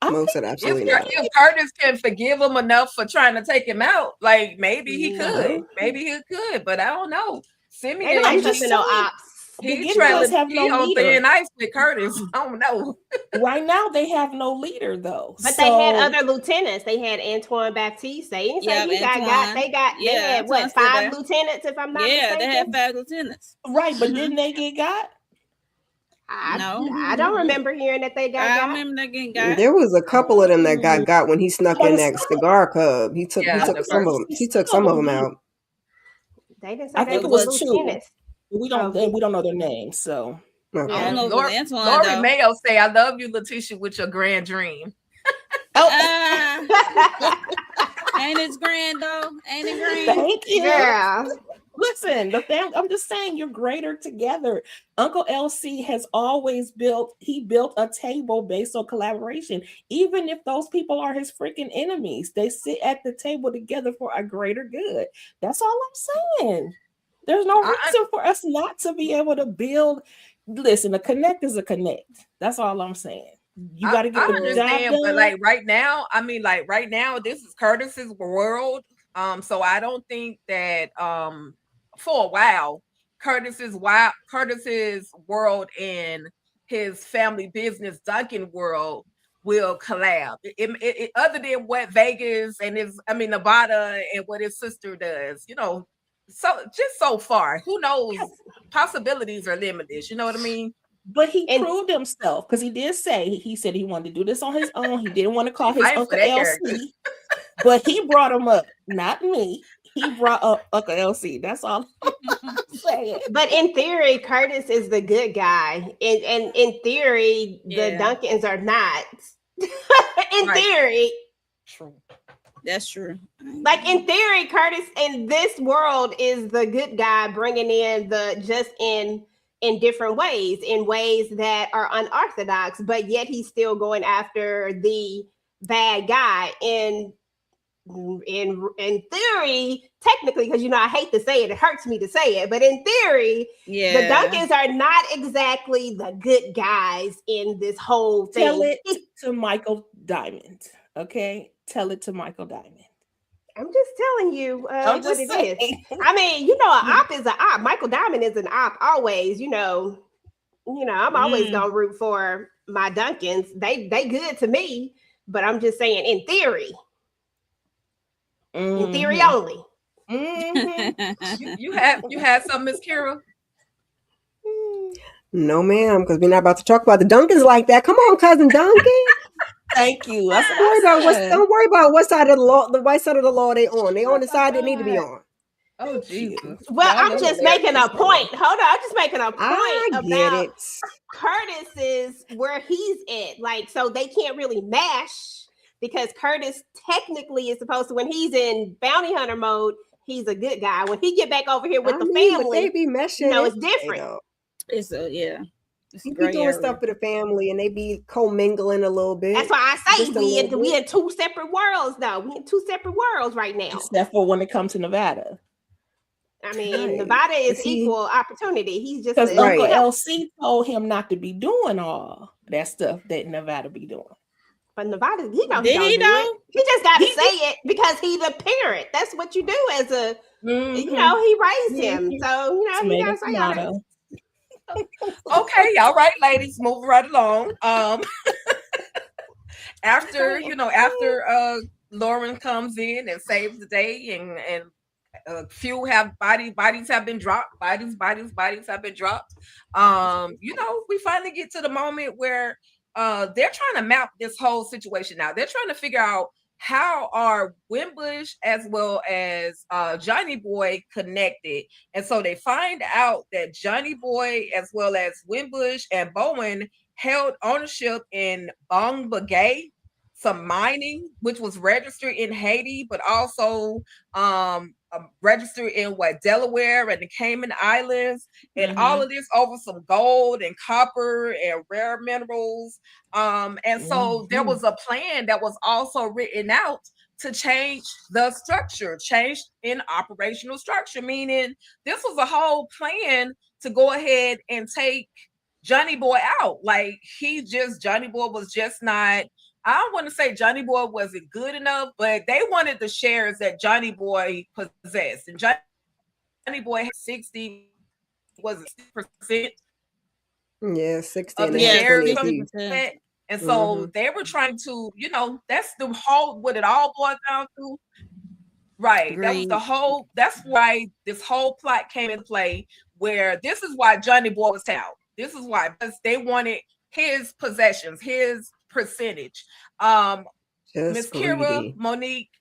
Speaker 4: Most of absolutely not.
Speaker 3: If Curtis can forgive him enough for trying to take him out, like maybe he could. Maybe he could, but I don't know. Simeon,
Speaker 6: I'm just no ops.
Speaker 3: He's trying to be on thin ice with Curtis. I don't know.
Speaker 5: Right now, they have no leader, though.
Speaker 6: But they had other lieutenants. They had Antoine Baptiste. They had what, 5 lieutenants, if I'm not mistaken?
Speaker 7: They had 5 lieutenants.
Speaker 5: Right, but didn't they get got?
Speaker 6: I don't remember hearing that they got got.
Speaker 7: I remember they getting got.
Speaker 4: There was a couple of them that got when he snuck in that cigar cub. He took some of them. He took some of them out.
Speaker 6: They didn't say
Speaker 5: I think
Speaker 6: it
Speaker 5: was
Speaker 6: lieutenants.
Speaker 5: 2. We don't know their names, so
Speaker 4: okay.
Speaker 7: I don't know.
Speaker 3: Lauren Mayo say, "I love you, Letitia, with your grand dream."
Speaker 7: Ain't it grand though? Ain't it grand?
Speaker 5: Thank you.
Speaker 6: Yeah.
Speaker 5: Listen, the family, I'm just saying you're greater together. Uncle LC has always built a table based on collaboration. Even if those people are his freaking enemies, they sit at the table together for a greater good. That's all I'm saying. There's no reason for us not to be able to build. Listen, a connect is a connect. That's all I'm saying. You got to get the job done.
Speaker 3: But like right now, this is Curtis's world. So I don't think that for a while, Curtis's world and his family business Duncan world will collab. It other than what Vegas and Nevada and what his sister does, so just so far, who knows? Possibilities are limited. You know what I mean?
Speaker 5: But he proved himself because he did say he said he wanted to do this on his own. He didn't want to call his Uncle LC, but he brought him up, not me. He brought up Uncle LC. That's all I'm saying.
Speaker 6: But in theory, Curtis is the good guy. And in theory, the Duncans are not. Theory.
Speaker 3: True.
Speaker 7: That's true.
Speaker 6: Like in theory, Curtis in this world is the good guy, bringing in in different ways, in ways that are unorthodox, but yet he's still going after the bad guy. In theory, technically, because I hate to say it, it hurts me to say it, but in theory, the Duncans are not exactly the good guys in this whole thing.
Speaker 5: Tell it to Michael Diamond, okay? Tell it to Michael Diamond.
Speaker 6: I'm just telling you what it is. I mean, an op is an op. Michael Diamond is an op always. I'm always gonna root for my Duncans. They good to me, but I'm just saying in theory. In theory only.
Speaker 3: You had some, Miss Kira?
Speaker 4: No, ma'am, because we're not about to talk about the Duncans like that. Come on, cousin Duncan.
Speaker 5: Thank you.
Speaker 4: Don't worry about what side of the law, the right side of the law they on. They on the side they need to be on.
Speaker 3: Oh, Jesus.
Speaker 6: Well, I'm just making a point. Hold on, I'm just making a point about Curtis is where he's at. Like, so they can't really mash because Curtis technically is supposed to, when he's in bounty hunter mode, he's a good guy. When he get back over here with the family,
Speaker 4: they be meshing.
Speaker 6: It's different.
Speaker 4: He be doing stuff for the family, and they be commingling a little bit.
Speaker 6: That's why I say we in two separate worlds, though. We in two separate worlds right now.
Speaker 5: Except for when it comes to Nevada.
Speaker 6: I mean, Nevada is equal opportunity. He's just
Speaker 5: because Uncle LC told him not to be doing all that stuff that Nevada be doing.
Speaker 6: But Nevada, he know. He just got to say it because he's a parent. That's what you do as a. He raised him, so he got to say that.
Speaker 3: Okay, all right, ladies, moving right along. After Lauren comes in and saves the day, and a few bodies have been dropped. Bodies have been dropped. We finally get to the moment where they're trying to map this whole situation out. They're trying to figure out how are Wimbush as well as Johnny Boy connected. And so they find out that Johnny Boy as well as Wimbush and Bowen held ownership in Bong Bagay, some mining, which was registered in Haiti, but also registered in Delaware and the Cayman Islands, and all of this over some gold and copper and rare minerals. And so there was a plan that was also written out to change the structure, change in operational structure, meaning this was a whole plan to go ahead and take Johnny Boy out. Like Johnny Boy was just not, I don't want to say Johnny Boy wasn't good enough, but they wanted the shares that Johnny Boy possessed. And Johnny Boy had 60%.
Speaker 4: Yeah, 60
Speaker 3: of the shares. And so they were trying to, that's the whole, what it all boils down to. Right. Great. That's why this whole plot came into play, where this is why Johnny Boy was out. This is why, because they wanted his possessions, his percentage. Miss Kira, Monique,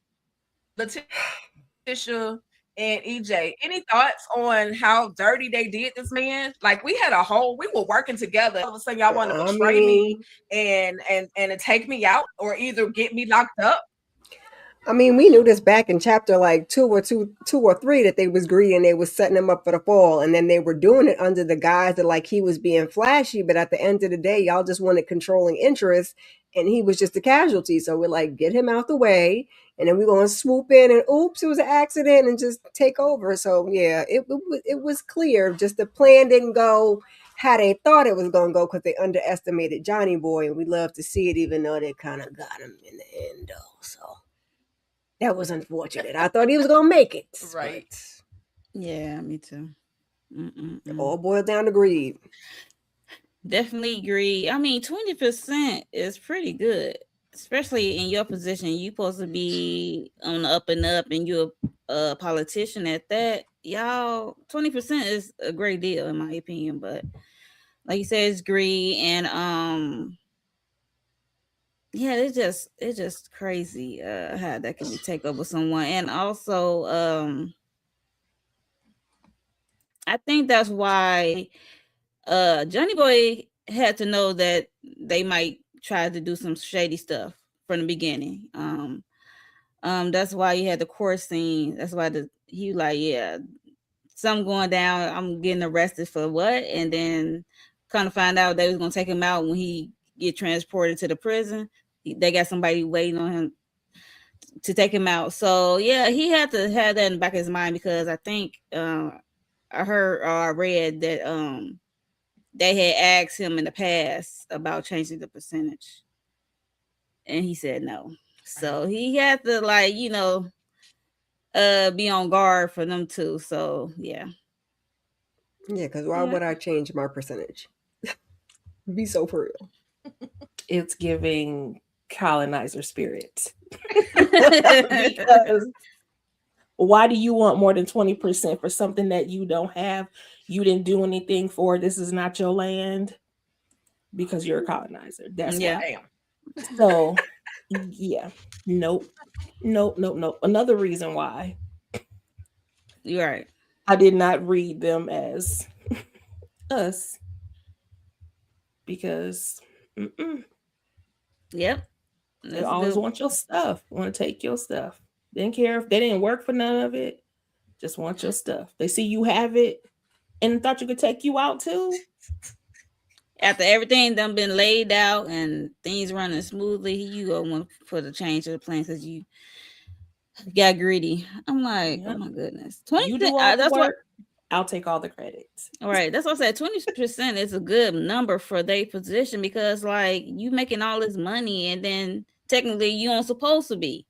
Speaker 3: Letitia, and EJ, any thoughts on how dirty they did this man? Like, we were working together. All of a sudden, y'all want to betray me and take me out, or either get me locked up.
Speaker 4: I mean, we knew this back in chapter like two or three that they was greedy and they was setting him up for the fall, and then they were doing it under the guise that like he was being flashy, but at the end of the day, y'all just wanted controlling interest, and he was just a casualty. So we're like, get him out the way, and then we're gonna swoop in and oops, it was an accident, and just take over. So yeah, it was clear. Just the plan didn't go how they thought it was gonna go because they underestimated Johnny Boy, and we love to see it, even though they kind of got him in the end, though. So. That was unfortunate. I thought he was gonna make it.
Speaker 3: Right.
Speaker 7: Yeah, me too.
Speaker 4: It all boiled down to greed.
Speaker 7: Definitely greed. I mean, 20% is pretty good, especially in your position. You supposed to be on the up and up, and you're a politician at that. Y'all, 20% is a great deal in my opinion. But like you said, it's greed, and yeah, it's just crazy how that can take over someone. And also I think that's why Johnny Boy had to know that they might try to do some shady stuff from the beginning. That's why he had the court scene. That's why he like, yeah, something going down, I'm getting arrested for what? And then kind of find out they was gonna take him out when he get transported to the prison. They got somebody waiting on him to take him out. So yeah, he had to have that in the back of his mind, because I think I heard or I read that they had asked him in the past about changing the percentage, and he said no. So he had to, like, be on guard for them too. So yeah.
Speaker 4: Yeah, because why would I change my percentage? Be so for real.
Speaker 5: It's giving colonizer spirit. Because why do you want more than 20% for something that you don't have? You didn't do anything for. This is not your land. Because you're a colonizer. That's why. So yeah. Nope. Another reason why.
Speaker 7: You're right.
Speaker 5: I did not read them as us. Because
Speaker 7: yep.
Speaker 5: They always want your stuff. Want to take your stuff. Didn't care if they didn't work for none of it. Just want your stuff. They see you have it and thought you could take you out too.
Speaker 7: After everything done been laid out and things running smoothly, you go want for the change of the plan because you got greedy. I'm like, oh my goodness. 20%.
Speaker 5: You do all the work. I'll take all the credits.
Speaker 7: All right. That's what I said. 20% is a good number for their position, because like you making all this money and then technically you aren't supposed to be.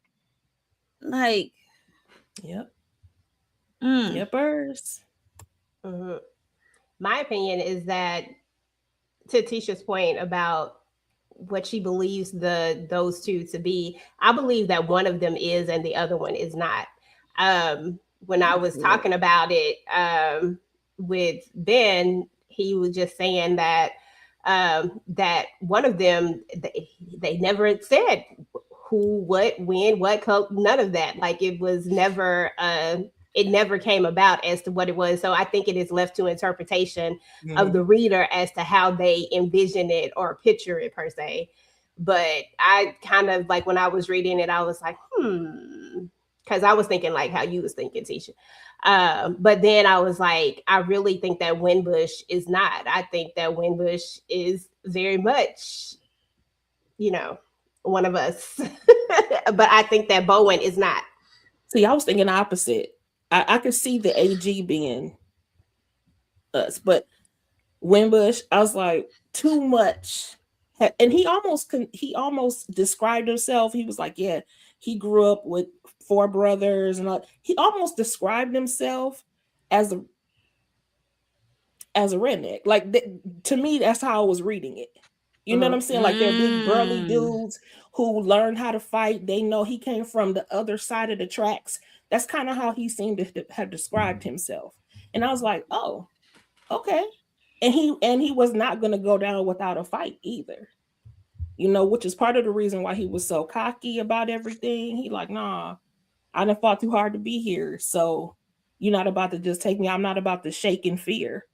Speaker 7: Like,
Speaker 5: yep. Yepers.
Speaker 6: Mm-hmm. My opinion is that, to Tisha's point about what she believes those two to be, I believe that one of them is and the other one is not. When I was talking about it with Ben, he was just saying that that one of them, they never said who, what, when, what, none of that. Like it was never, it never came about as to what it was. So I think it is left to interpretation of the reader as to how they envision it or picture it per se. But I kind of like, when I was reading it, I was like, because I was thinking like how you was thinking, Tisha. But then I was like, I really think that Winbush is not. I think that Winbush is very much, one of us. But I think that Bowen is not.
Speaker 5: See, I was thinking opposite. I could see the AG being us, but Winbush, I was like, too much. And he almost described himself. He was like, yeah, he grew up with 4 brothers and all. He almost described himself as a redneck. Like to me, that's how I was reading it. You know what I'm saying? Like they're big burly dudes who learned how to fight. They know he came from the other side of the tracks. That's kind of how he seemed to have described himself. And I was like, oh, okay. And he was not going to go down without a fight either. Which is part of the reason why he was so cocky about everything. He like, nah, I done fought too hard to be here. So you're not about to just take me. I'm not about to shake in fear.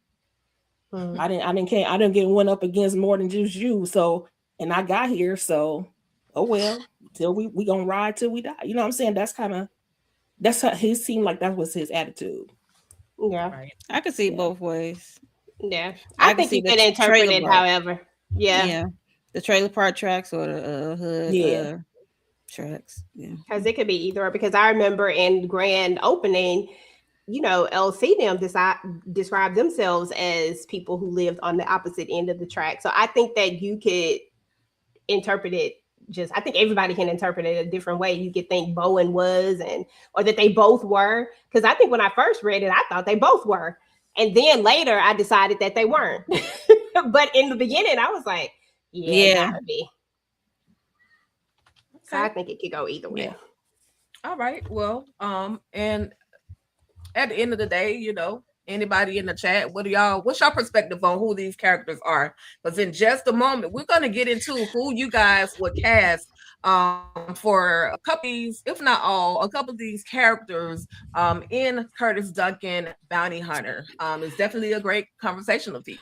Speaker 5: I didn't get one up against more than just you. So, and I got here. So oh well, till we gonna ride till we die. You know what I'm saying? That's how he seemed like that was his attitude.
Speaker 6: Yeah.
Speaker 3: Right.
Speaker 7: I could see
Speaker 5: Yeah.
Speaker 7: both ways.
Speaker 6: Yeah. I
Speaker 7: I can
Speaker 6: think
Speaker 7: see
Speaker 6: you
Speaker 7: the
Speaker 6: can interpret
Speaker 7: trailer
Speaker 6: it
Speaker 7: park.
Speaker 6: however. Yeah.
Speaker 7: Yeah, the trailer park tracks or the hood
Speaker 5: Yeah.
Speaker 7: tracks. Yeah.
Speaker 6: Because it could be either or. Because I remember in grand opening, LC them described themselves as people who lived on the opposite end of the track. So I think that you could interpret it I think everybody can interpret it a different way. You could think Bowen was or that they both were. Because I think when I first read it, I thought they both were. And then later I decided that they weren't. But in the beginning, I was like, yeah, it
Speaker 7: Yeah.
Speaker 6: gotta be. So I think it could go either way.
Speaker 5: Yeah.
Speaker 3: All right. Well, and at the end of the day, anybody in the chat, what's your perspective on who these characters are? Because in just a moment, we're gonna get into who you guys would cast for a couple of these, if not all, a couple of these characters in Curtis Duncan Bounty Hunter. It's definitely a great conversational piece.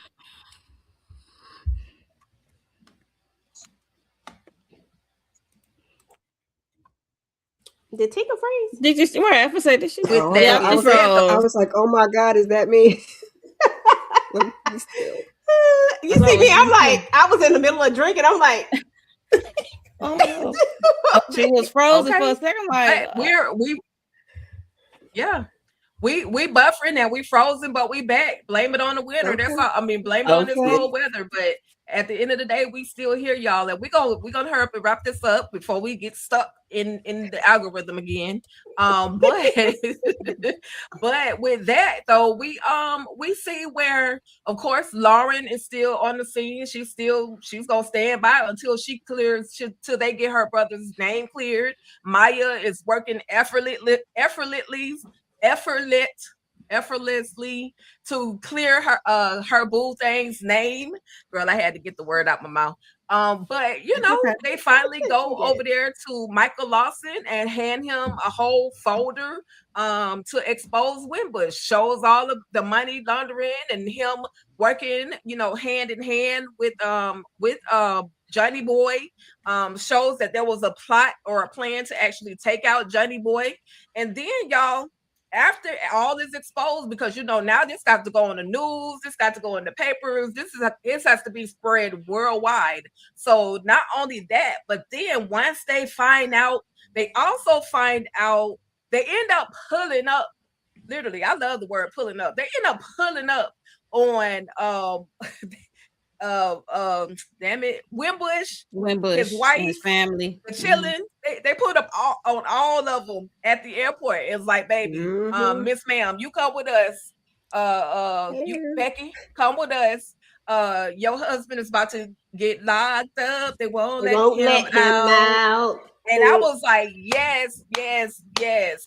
Speaker 6: Did Tika freeze?
Speaker 7: Did you see where I say this shit?
Speaker 3: With
Speaker 4: Oh,
Speaker 3: that,
Speaker 4: I was like, oh my God, is that me? Let me be still.
Speaker 6: You see me? I'm like, I was in the middle of drinking. I'm like,
Speaker 5: Oh no.
Speaker 7: She was frozen
Speaker 3: Okay.
Speaker 7: for a second. Like,
Speaker 3: we buffering and we frozen, but we back. Blame it on the winter.
Speaker 4: Okay.
Speaker 3: That's all. I mean, blame it on this
Speaker 5: Okay.
Speaker 3: cold weather. But at the end of the day, we still here, y'all. And we're gonna hurry up and wrap this up before we get stuck in the algorithm again. But but with that though, we see where, of course, Lauren is still on the scene. She's gonna stand by until she clears, till they get her brother's name cleared. Maya is working effortlessly to clear her boo thing's name. Girl, I had to get the word out my mouth. But they finally go over there to Michael Lawson and hand him a whole folder to expose Wimbush. Shows all of the money laundering and him working, hand in hand with Johnny Boy. Shows that there was a plot or a plan to actually take out Johnny Boy. And then y'all, after all is exposed, because now this got to go on the news, this got to go in the papers, this has to be spread worldwide. So not only that, but then once they find out, they also find out, they end up pulling up, literally, I love the word pulling up, they end up pulling up on damn it, Wimbush, his wife,
Speaker 7: and his family,
Speaker 3: chilling. They put up on all of them at the airport. It's like, baby, Miss Ma'am, you come with us. Becky, come with us. Your husband is about to get locked up. They won't let him out. And I was like, yes.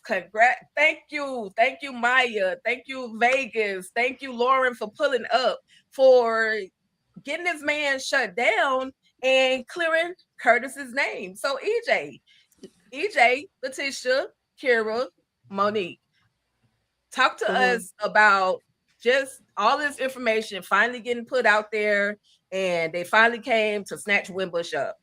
Speaker 3: Congrats. Thank you, Maya. Thank you, Vegas. Thank you, Lauren, for pulling up, for getting this man shut down and clearing Curtis's name. So EJ, Letitia, Kira, Monique, talk to us about just all this information finally getting put out there, and they finally came to snatch Wimbush up.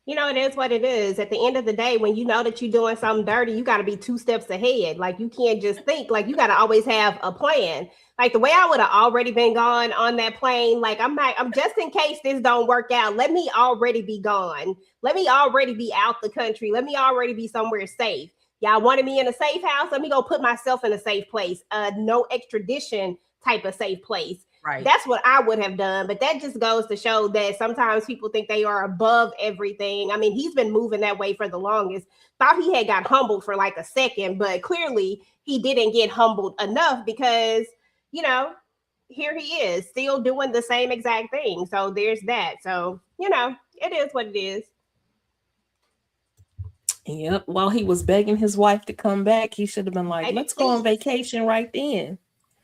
Speaker 6: It is what it is. At the end of the day, when you know that you're doing something dirty, you got to be 2 steps ahead. Like, you can't just think, like, you got to always have a plan. Like, the way I would have already been gone on that plane, like, I'm just in case this don't work out, let me already be gone. Let me already be out the country. Let me already be somewhere safe. Y'all wanted me in a safe house? Let me go put myself in a safe place. No extradition type of safe place.
Speaker 3: Right.
Speaker 6: That's what I would have done. But that just goes to show that sometimes people think they are above everything. I mean, he's been moving that way for the longest. Thought he had got humbled for like a second, but clearly he didn't get humbled enough, because, here he is still doing the same exact thing. So there's that. So, it is what it is.
Speaker 5: Yep. While he was begging his wife to come back, he should have been like, let's go on vacation right then.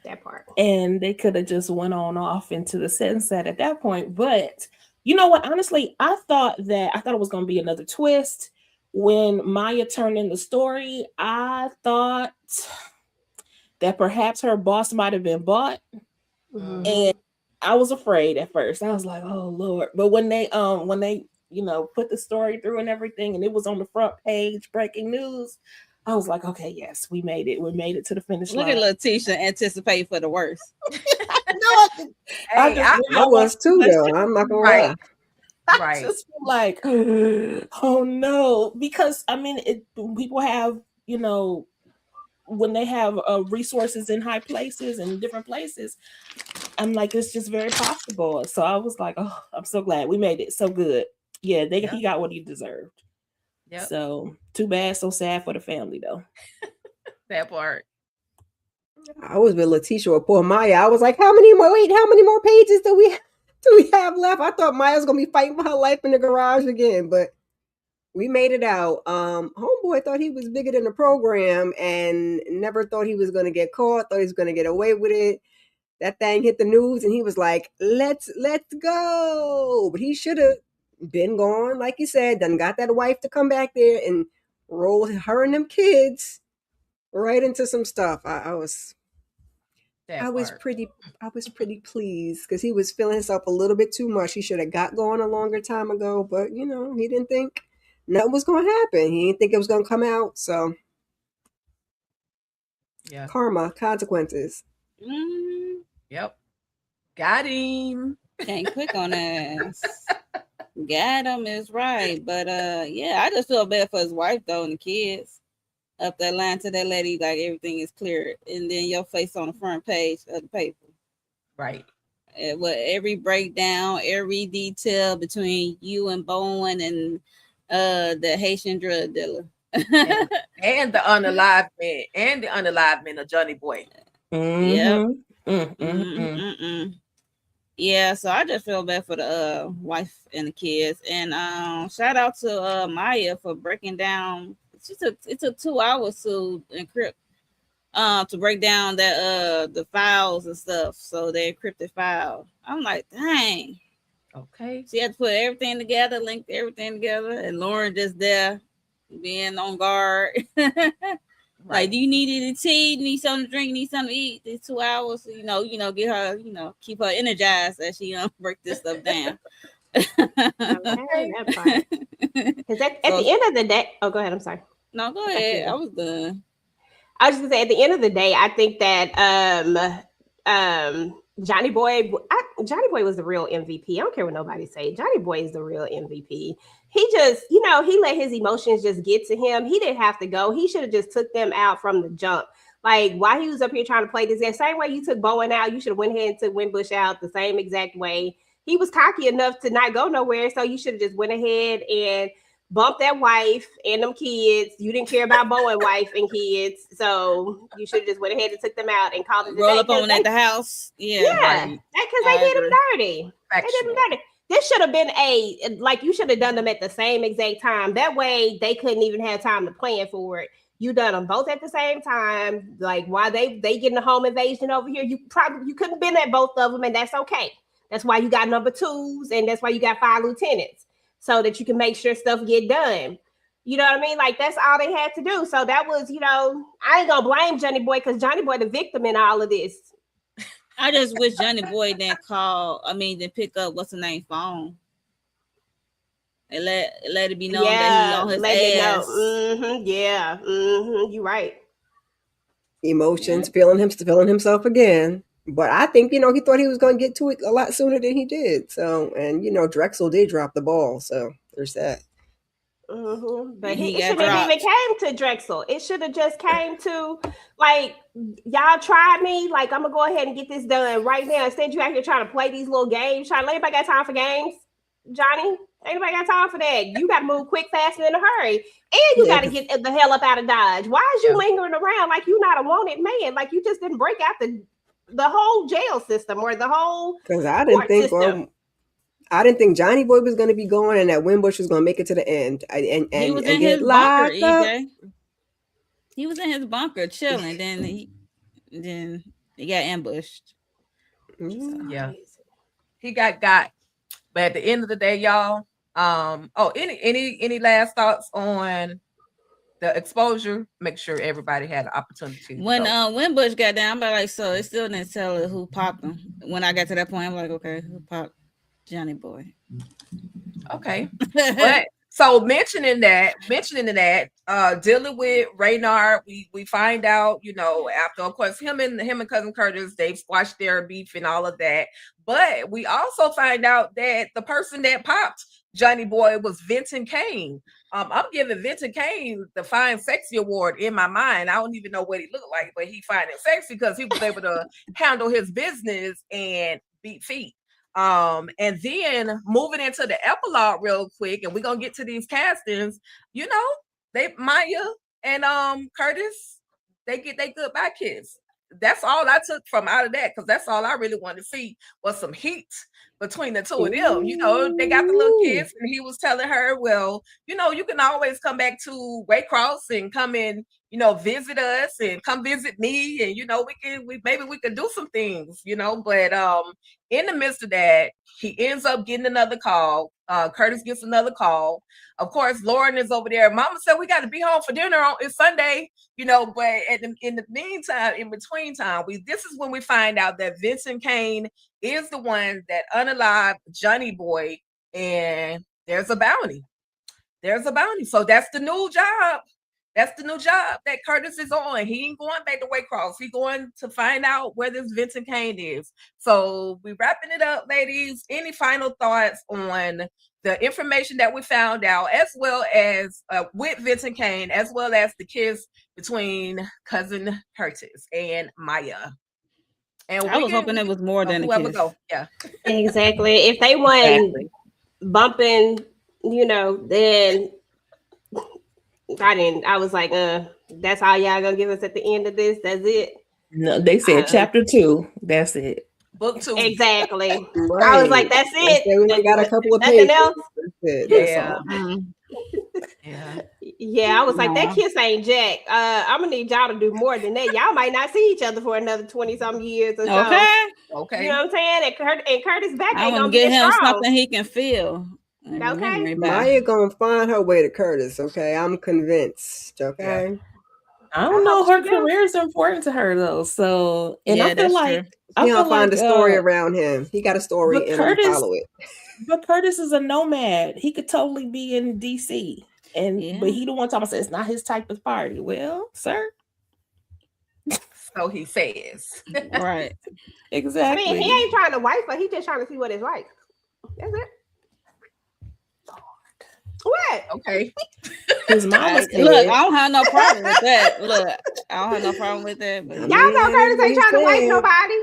Speaker 6: That part.
Speaker 5: And they could have just went on off into the sunset at that point. But you know what? Honestly, I thought it was going to be another twist when Maya turned in the story. I thought that perhaps her boss might have been bought. Mm-hmm. And I was afraid at first. I was like, oh Lord. But when they put the story through and everything, and it was on the front page, breaking news. I was like, okay, yes, we made it. We made it to the finish line.
Speaker 7: Look at Letitia anticipating for the worst.
Speaker 5: I
Speaker 4: was too, though. I'm not gonna lie.
Speaker 5: I just feel like, oh no, because I mean, people have, when they have resources in high places and different places, I'm like, it's just very possible. So I was like, oh, I'm so glad we made it so good. Yeah, he got what he deserved. Yeah. So too bad, so sad for the family though.
Speaker 3: That part.
Speaker 4: I was with Letitia or poor Maya. I was like, how many more pages do we have left? I thought Maya was gonna be fighting for her life in the garage again, but we made it out. Homeboy thought he was bigger than the program and never thought he was gonna get caught, thought he was gonna get away with it. That thing hit the news and he was like, let's go. But he should have been gone, like you said, done got that wife to come back there and roll her and them kids right into some stuff. I was pretty pleased because he was feeling himself a little bit too much. He should have got going a longer time ago, but he didn't think nothing was going to happen. He didn't think it was going to come out. So yeah, karma, consequences.
Speaker 3: Yep, got him.
Speaker 7: Can't click on that. Got him is right, but yeah, I just feel bad for his wife though and the kids. Up that line to that lady, like everything is clear, and then your face on the front page of the paper.
Speaker 3: Right.
Speaker 7: With every breakdown, every detail between you and Bowen and the Haitian drug dealer.
Speaker 3: and the unalivement of Johnny Boy.
Speaker 7: Mm-hmm. Yep. Yeah, so I just feel bad for the wife and the kids. And shout out to Maya for breaking down. It took 2 hours to encrypt, to break down that the files and stuff. So they encrypted files. I'm like, dang.
Speaker 3: Okay.
Speaker 7: She had to put everything together, linked everything together, and Lauren just there being on guard. Like, do you need any tea? Need something to drink? Need something to eat? These 2 hours, get her, keep her energized as she break this stuff down.
Speaker 6: Okay, that part. Because at the end of the day, oh, go ahead. I'm sorry.
Speaker 7: No, go ahead. I was done.
Speaker 6: I was just gonna say, at the end of the day, I think that Johnny Boy was the real MVP. I don't care what nobody say. Johnny Boy is the real MVP. He just, he let his emotions just get to him. He didn't have to go. He should have just took them out from the jump. Like, while he was up here trying to play this game, same way you took Bowen out, you should have went ahead and took Winbush out the same exact way. He was cocky enough to not go nowhere, so you should have just went ahead and bumped that wife and them kids. You didn't care about Bowen wife and kids, so you should have just went ahead and took them out and called it a day.
Speaker 7: Roll up on at the house. Yeah,
Speaker 6: because they did him dirty. They did him dirty. This should have been you should have done them at the same exact time. That way they couldn't even have time to plan for it. You done them both at the same time. Like, while they getting a home invasion over here, you couldn't have been at both of them, and that's okay. That's why you got number 2s, and that's why you got 5 lieutenants, so that you can make sure stuff get done. You know what I mean? Like, that's all they had to do. So that was, I ain't gonna blame Johnny Boy, because Johnny Boy the victim in all of this.
Speaker 7: I just wish Johnny Boy didn't pick up what's the name phone. And let it be known that he on his ass.
Speaker 6: Yeah. You're right.
Speaker 4: Emotions, feeling himself again. But I think, he thought he was going to get to it a lot sooner than he did. So, and, Drexel did drop the ball. So there's that.
Speaker 6: But it shouldn't have even came to Drexel. It should have just came to, like, y'all tried me. Like, I'm going to go ahead and get this done right now. Instead, you out here trying to play these little games. Anybody got time for games? Johnny? Anybody got time for that? You got to move quick, fast, and in a hurry. And you got to get the hell up out of Dodge. Why is you lingering around like you not a wanted man? Like, you just didn't break out the whole jail system or the whole
Speaker 4: because I didn't think Johnny Boy was going to be going and that Winbush was going to make it to the end and
Speaker 7: he was in his bunker, EJ. He was in his bunker chilling. Then he got ambushed.
Speaker 3: Yeah, he got. But at the end of the day, y'all. Any last thoughts on the exposure? Make sure everybody had an opportunity.
Speaker 7: When Winbush got down, I'm like, so it still didn't tell her who popped him. When I got to that point, I'm like, okay, who popped Johnny Boy?
Speaker 3: Okay. But so mentioning that, dealing with Raynard, we find out, after, of course, him and cousin Curtis, they've squashed their beef and all of that. But we also find out that the person that popped Johnny Boy was Vincent Kane. I'm giving Vincent Kane the Fine Sexy Award in my mind. I don't even know what he looked like, but he fine and sexy because he was able to handle his business and beat feet. And then moving into the epilogue real quick, and we're gonna get to these castings. Maya and Curtis, they get their goodbye kiss. That's all I took from out of that, because that's all I really wanted to see was some heat between the two of them. They got the little kiss, and he was telling her, well, you can always come back to Waycross and come and visit us and come visit me, and maybe we could do some things, but in the midst of that, he ends up getting another call. Curtis gets another call. Of course, Lauren is over there. Mama said we got to be home for dinner it's Sunday, but in the meantime, in between time, this is when we find out that Vincent Kane is the one that unalived Johnny Boy, and there's a bounty. So that's the new job. That's the new job that Curtis is on. He ain't going back to Waycross. He's going to find out where this Vincent Kane is. So we wrapping it up, ladies. Any final thoughts on the information that we found out, as well as with Vincent Kane, as well as the kiss between cousin Curtis and Maya? And
Speaker 7: I was hoping it was more than a kiss.
Speaker 3: Yeah,
Speaker 6: exactly. If they weren't bumping, then I was like, that's all y'all gonna give us at the end of this? That's it?
Speaker 5: No, they said chapter 2. That's it.
Speaker 3: Book 2.
Speaker 6: Exactly. Right. I was like, that's it.
Speaker 4: We got a couple of
Speaker 6: nothing
Speaker 4: pages.
Speaker 6: else.
Speaker 3: Yeah.
Speaker 6: Yeah, I was like, that kiss ain't jack. I'm gonna need y'all to do more than that. Y'all might not see each other for another 20-some years or so.
Speaker 3: Okay.
Speaker 6: You know what I'm saying? And Curtis back ain't gonna
Speaker 7: get him
Speaker 6: strong.
Speaker 7: something he can feel.
Speaker 6: Okay.
Speaker 4: Maya gonna find her way to Curtis. Okay, I'm convinced. Okay.
Speaker 5: Yeah. I don't know. Her career is important to her though. So, and I feel like
Speaker 4: he'll find a story around him. He got a story and Curtis, follow it.
Speaker 5: But Curtis is a nomad. He could totally be in DC, but he the one talking about it's not his type of party. Well, sir.
Speaker 3: So he says.
Speaker 7: Right.
Speaker 5: Exactly.
Speaker 6: I mean, he ain't trying to wife her. He just trying to see what it's like. That's it. What?
Speaker 3: Okay.
Speaker 5: His mama's
Speaker 7: look, I don't have no problem with that. Look, I don't have no problem with that. But
Speaker 6: y'all know Curtis ain't trying to wife nobody.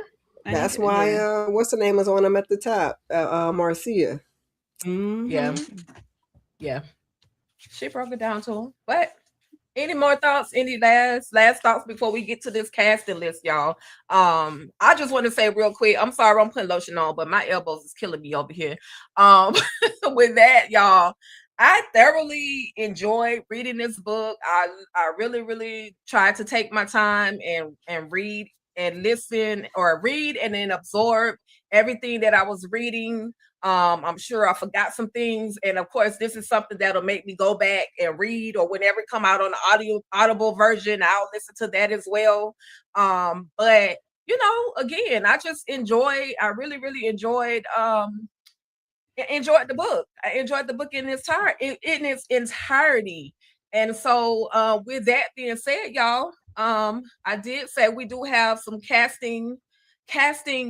Speaker 4: That's why what's the name was on him at the top? Marcia.
Speaker 3: Yeah. She broke it down to him. But any more thoughts? Any last thoughts before we get to this casting list, y'all? I just want to say real quick, I'm sorry I'm putting lotion on, but my elbows is killing me over here. With that, y'all, I thoroughly enjoyed reading this book. I really, really tried to take my time and read and listen, or read and then absorb everything that I was reading. I'm sure I forgot some things, and of course, this is something that'll make me go back and read, or whenever it come out on the audible version, I'll listen to that as well. But again, I really, really enjoyed the book. I enjoyed the book in its entirety. And so with that being said, y'all, I did say we do have some casting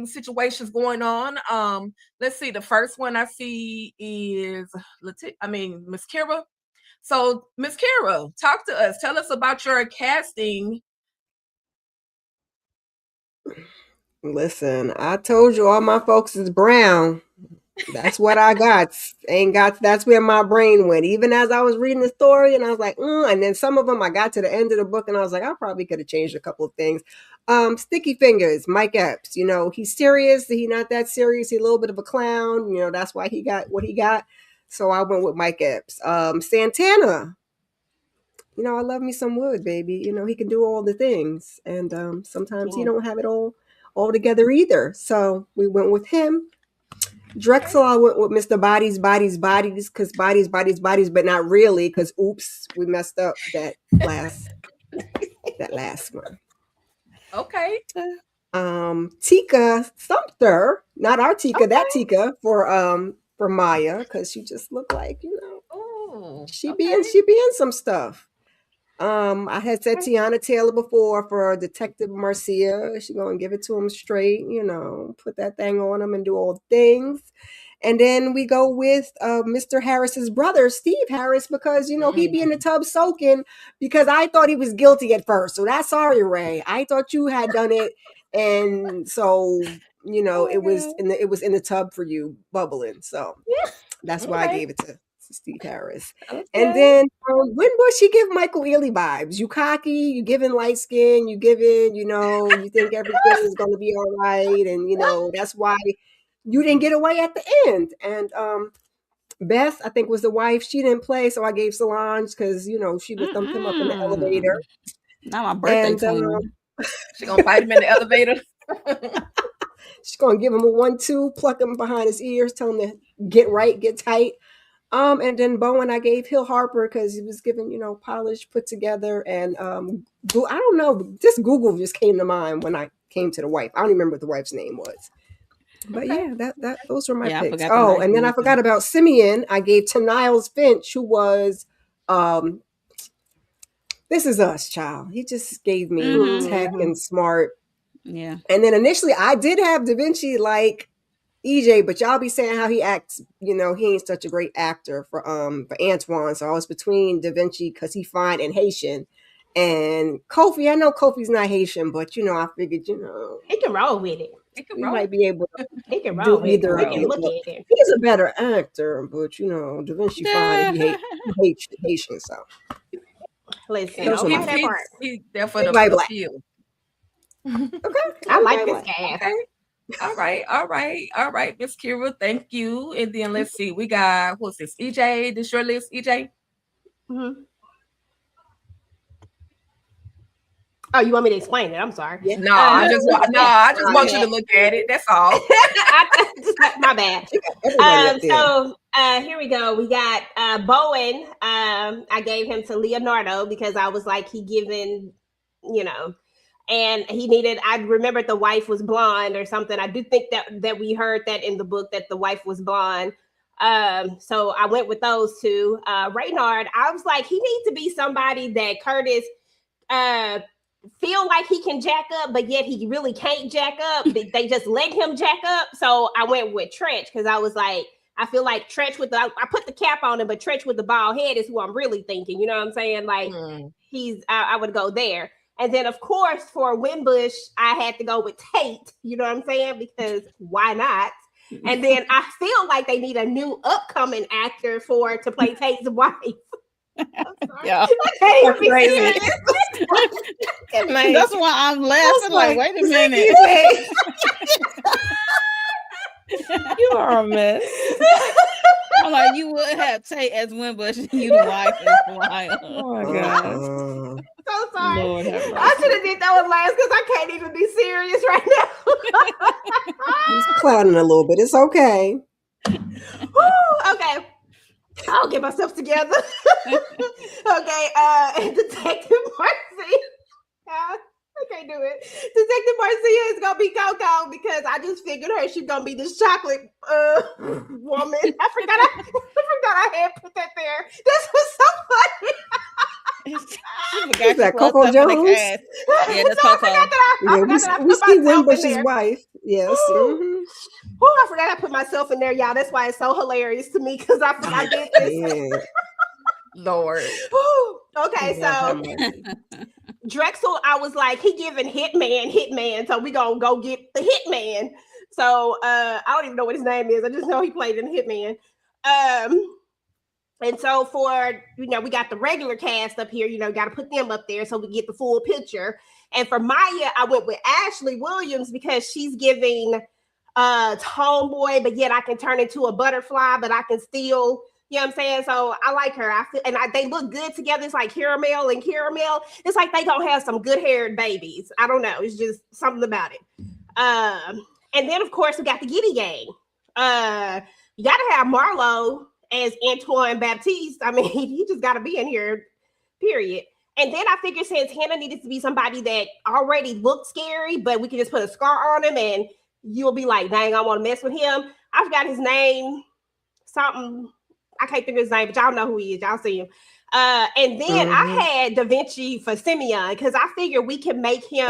Speaker 3: situations going on. Let's see, the first one I see is Miss Kira. So Miss Kira, talk to us. Tell us about your casting.
Speaker 4: Listen, I told you all my folks is brown. That's what I got. That's where my brain went. Even as I was reading the story, and I was like, and then some of them I got to the end of the book and I was like, I probably could have changed a couple of things. Sticky Fingers, Mike Epps, he's serious. He's not that serious. He's a little bit of a clown. That's why he got what he got. So I went with Mike Epps. Santana, I love me some Wood, baby. He can do all the things. And sometimes he don't have it all together either. So we went with him. Drexel, I went with Mr. Bodies, because bodies, but not really, because oops, we messed up that last one.
Speaker 3: Okay.
Speaker 4: Tika Sumter, not our Tika, that Tika for for Maya because she just looked like,
Speaker 3: Oh,
Speaker 4: she
Speaker 3: okay.
Speaker 4: be in some stuff. I had said Tiana Taylor before for Detective Marcia. She gonna give it to him straight, put that thing on him and do all the things. And then we go with Mr. Harris's brother, Steve Harris, because he be in the tub soaking because I thought he was guilty at first. So that's sorry, Ray. I thought you had done it, and so it was in the tub for you, bubbling. So that's why I gave it to Steve Harris.
Speaker 5: Okay.
Speaker 4: And then Winbush, he give Michael Ealy vibes. You cocky, you giving light skin, you giving, you think everything is going to be all right, and that's why you didn't get away at the end. And Beth, I think, was the wife. She didn't play, so I gave Solange because she would thump him up in the elevator.
Speaker 7: Not my birthday
Speaker 4: And
Speaker 7: twin.
Speaker 3: She gonna fight him in the elevator.
Speaker 4: she's gonna give him a 1-2, pluck him behind his ears, tell him to get right, get tight. And then Bowen, I gave Hill Harper because he was given, polished, put together, and I don't know, just Google just came to mind when I came to the wife. I don't even remember what the wife's name was. But yeah, that those were my picks. Oh, and then I forgot about Simeon. I gave to Niles Finch, who was This Is Us, child. He just gave me tech and smart.
Speaker 7: Yeah.
Speaker 4: And then initially I did have Da Vinci like EJ, but y'all be saying how he acts, he ain't such a great actor for Antoine. So I was between Da Vinci because he fine and Haitian. And Kofi, I know Kofi's not Haitian, but I figured,
Speaker 6: He can roll with it.
Speaker 4: we might be able to
Speaker 6: He can roll with
Speaker 4: either.
Speaker 6: it. He can look at it.
Speaker 4: He's a better actor, but Da Vinci fine. He hates Haitian, so.
Speaker 6: Listen,
Speaker 4: Those are my
Speaker 6: that part.
Speaker 3: He's there for the
Speaker 4: Black.
Speaker 3: feel.
Speaker 4: Okay.
Speaker 6: I like this cast.
Speaker 3: Okay. All right, Miss Kira, thank you. And then let's see, we got what's this? EJ, this your list, EJ?
Speaker 6: Mm-hmm. Oh, you want me to explain it? I'm sorry.
Speaker 4: Yeah.
Speaker 3: No, I just want you to look at it. That's all.
Speaker 6: My bad. So here we go. We got Bowen. I gave him to Leonardo because I was like, he given, and he needed. I remembered the wife was blonde or something. I do think that we heard that in the book that the wife was blonde. So I went with those two. Reynard, I was like, he needs to be somebody that Curtis feel like he can jack up, but yet he really can't jack up. They just let him jack up. So I went with Tretch because I was like, I feel like Tretch I put the cap on him, but Tretch with the bald head is who I'm really thinking. You know what I'm saying? Like I would go there. And then of course for Winbush, I had to go with Tate. You know what I'm saying? Because why not? And then I feel like they need a new upcoming actor to play Tate's wife.
Speaker 7: Yeah,
Speaker 6: that's crazy.
Speaker 7: That's why I'm laughing. Like, wait a minute.
Speaker 5: You are a mess.
Speaker 7: I'm like, you would have Tate as Winbush and you the wife as Wild.
Speaker 5: Oh my god.
Speaker 6: So sorry.
Speaker 5: Lord have mercy.
Speaker 6: I should have did that one last because I can't even be serious right now.
Speaker 4: He's clouding a little bit. It's okay.
Speaker 6: Woo, okay. I'll get myself together. Okay, Detective Marcy. I can't do it. Detective Marcia is gonna be Coco because I just figured she's gonna be this chocolate woman. I forgot I had put that there. This was so funny.
Speaker 4: Is that Coco Jones?
Speaker 7: Yeah, that's Coco.
Speaker 4: We see Winbush's wife. Yes. Mm-hmm.
Speaker 6: Oh, I forgot I put myself in there, y'all. That's why it's so hilarious to me because I did this.
Speaker 3: Lord.
Speaker 6: Okay, so Drexel, I was like, he giving Hitman, so we gonna go get the Hitman. So I don't even know what his name is. I just know he played in Hitman. And so for, we got the regular cast up here, got to put them up there so we get the full picture. And for Maya, I went with Ashley Williams because she's giving tomboy, but yet I can turn into a butterfly, but I can still, you know what I'm saying? So I like her. They look good together. It's like caramel and caramel. It's like they gonna have some good haired babies. I don't know. It's just something about it. And then of course we got the Giddy Gang. You got to have Marlo as Antoine Baptiste. I mean, he just got to be in here, period. And then I figured since Hannah needed to be somebody that already looked scary, but we could just put a scar on him and you'll be like, dang, I want to mess with him. I forgot his name. something. I can't think of his name, but y'all know who he is. Y'all see him. And then I had Da Vinci for Simeon because I figured we can make him.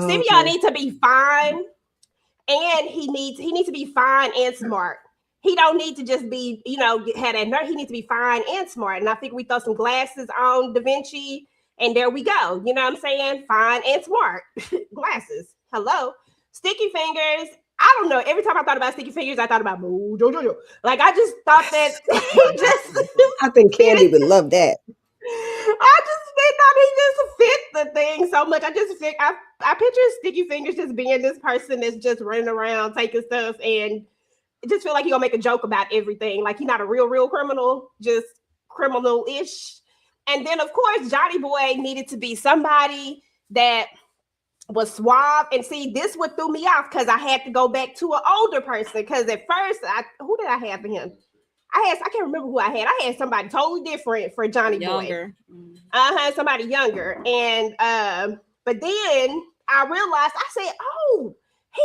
Speaker 6: Simeon needs to be fine, and he needs to be fine and smart. He don't need to just be, had that nerd. He needs to be fine and smart. And I think we throw some glasses on Da Vinci, and there we go. You know what I'm saying? Fine and smart glasses. Hello, Sticky Fingers. I don't know. Every time I thought about Sticky Fingers, I thought about Mojo. Like I just thought that
Speaker 4: I think Candy would love that.
Speaker 6: I just thought he just fit the thing so much. I picture Sticky Fingers just being this person that's just running around taking stuff, and I just feel like he gonna make a joke about everything. Like he's not a real criminal, just criminal-ish. And then of course Johnny Boy needed to be somebody that was suave. And see, this what threw me off because I had to go back to an older person. Because at first, who did I have for him? I can't remember who I had. I had somebody totally different for Johnny Boy. Somebody younger. And but then I realized, I said, oh, he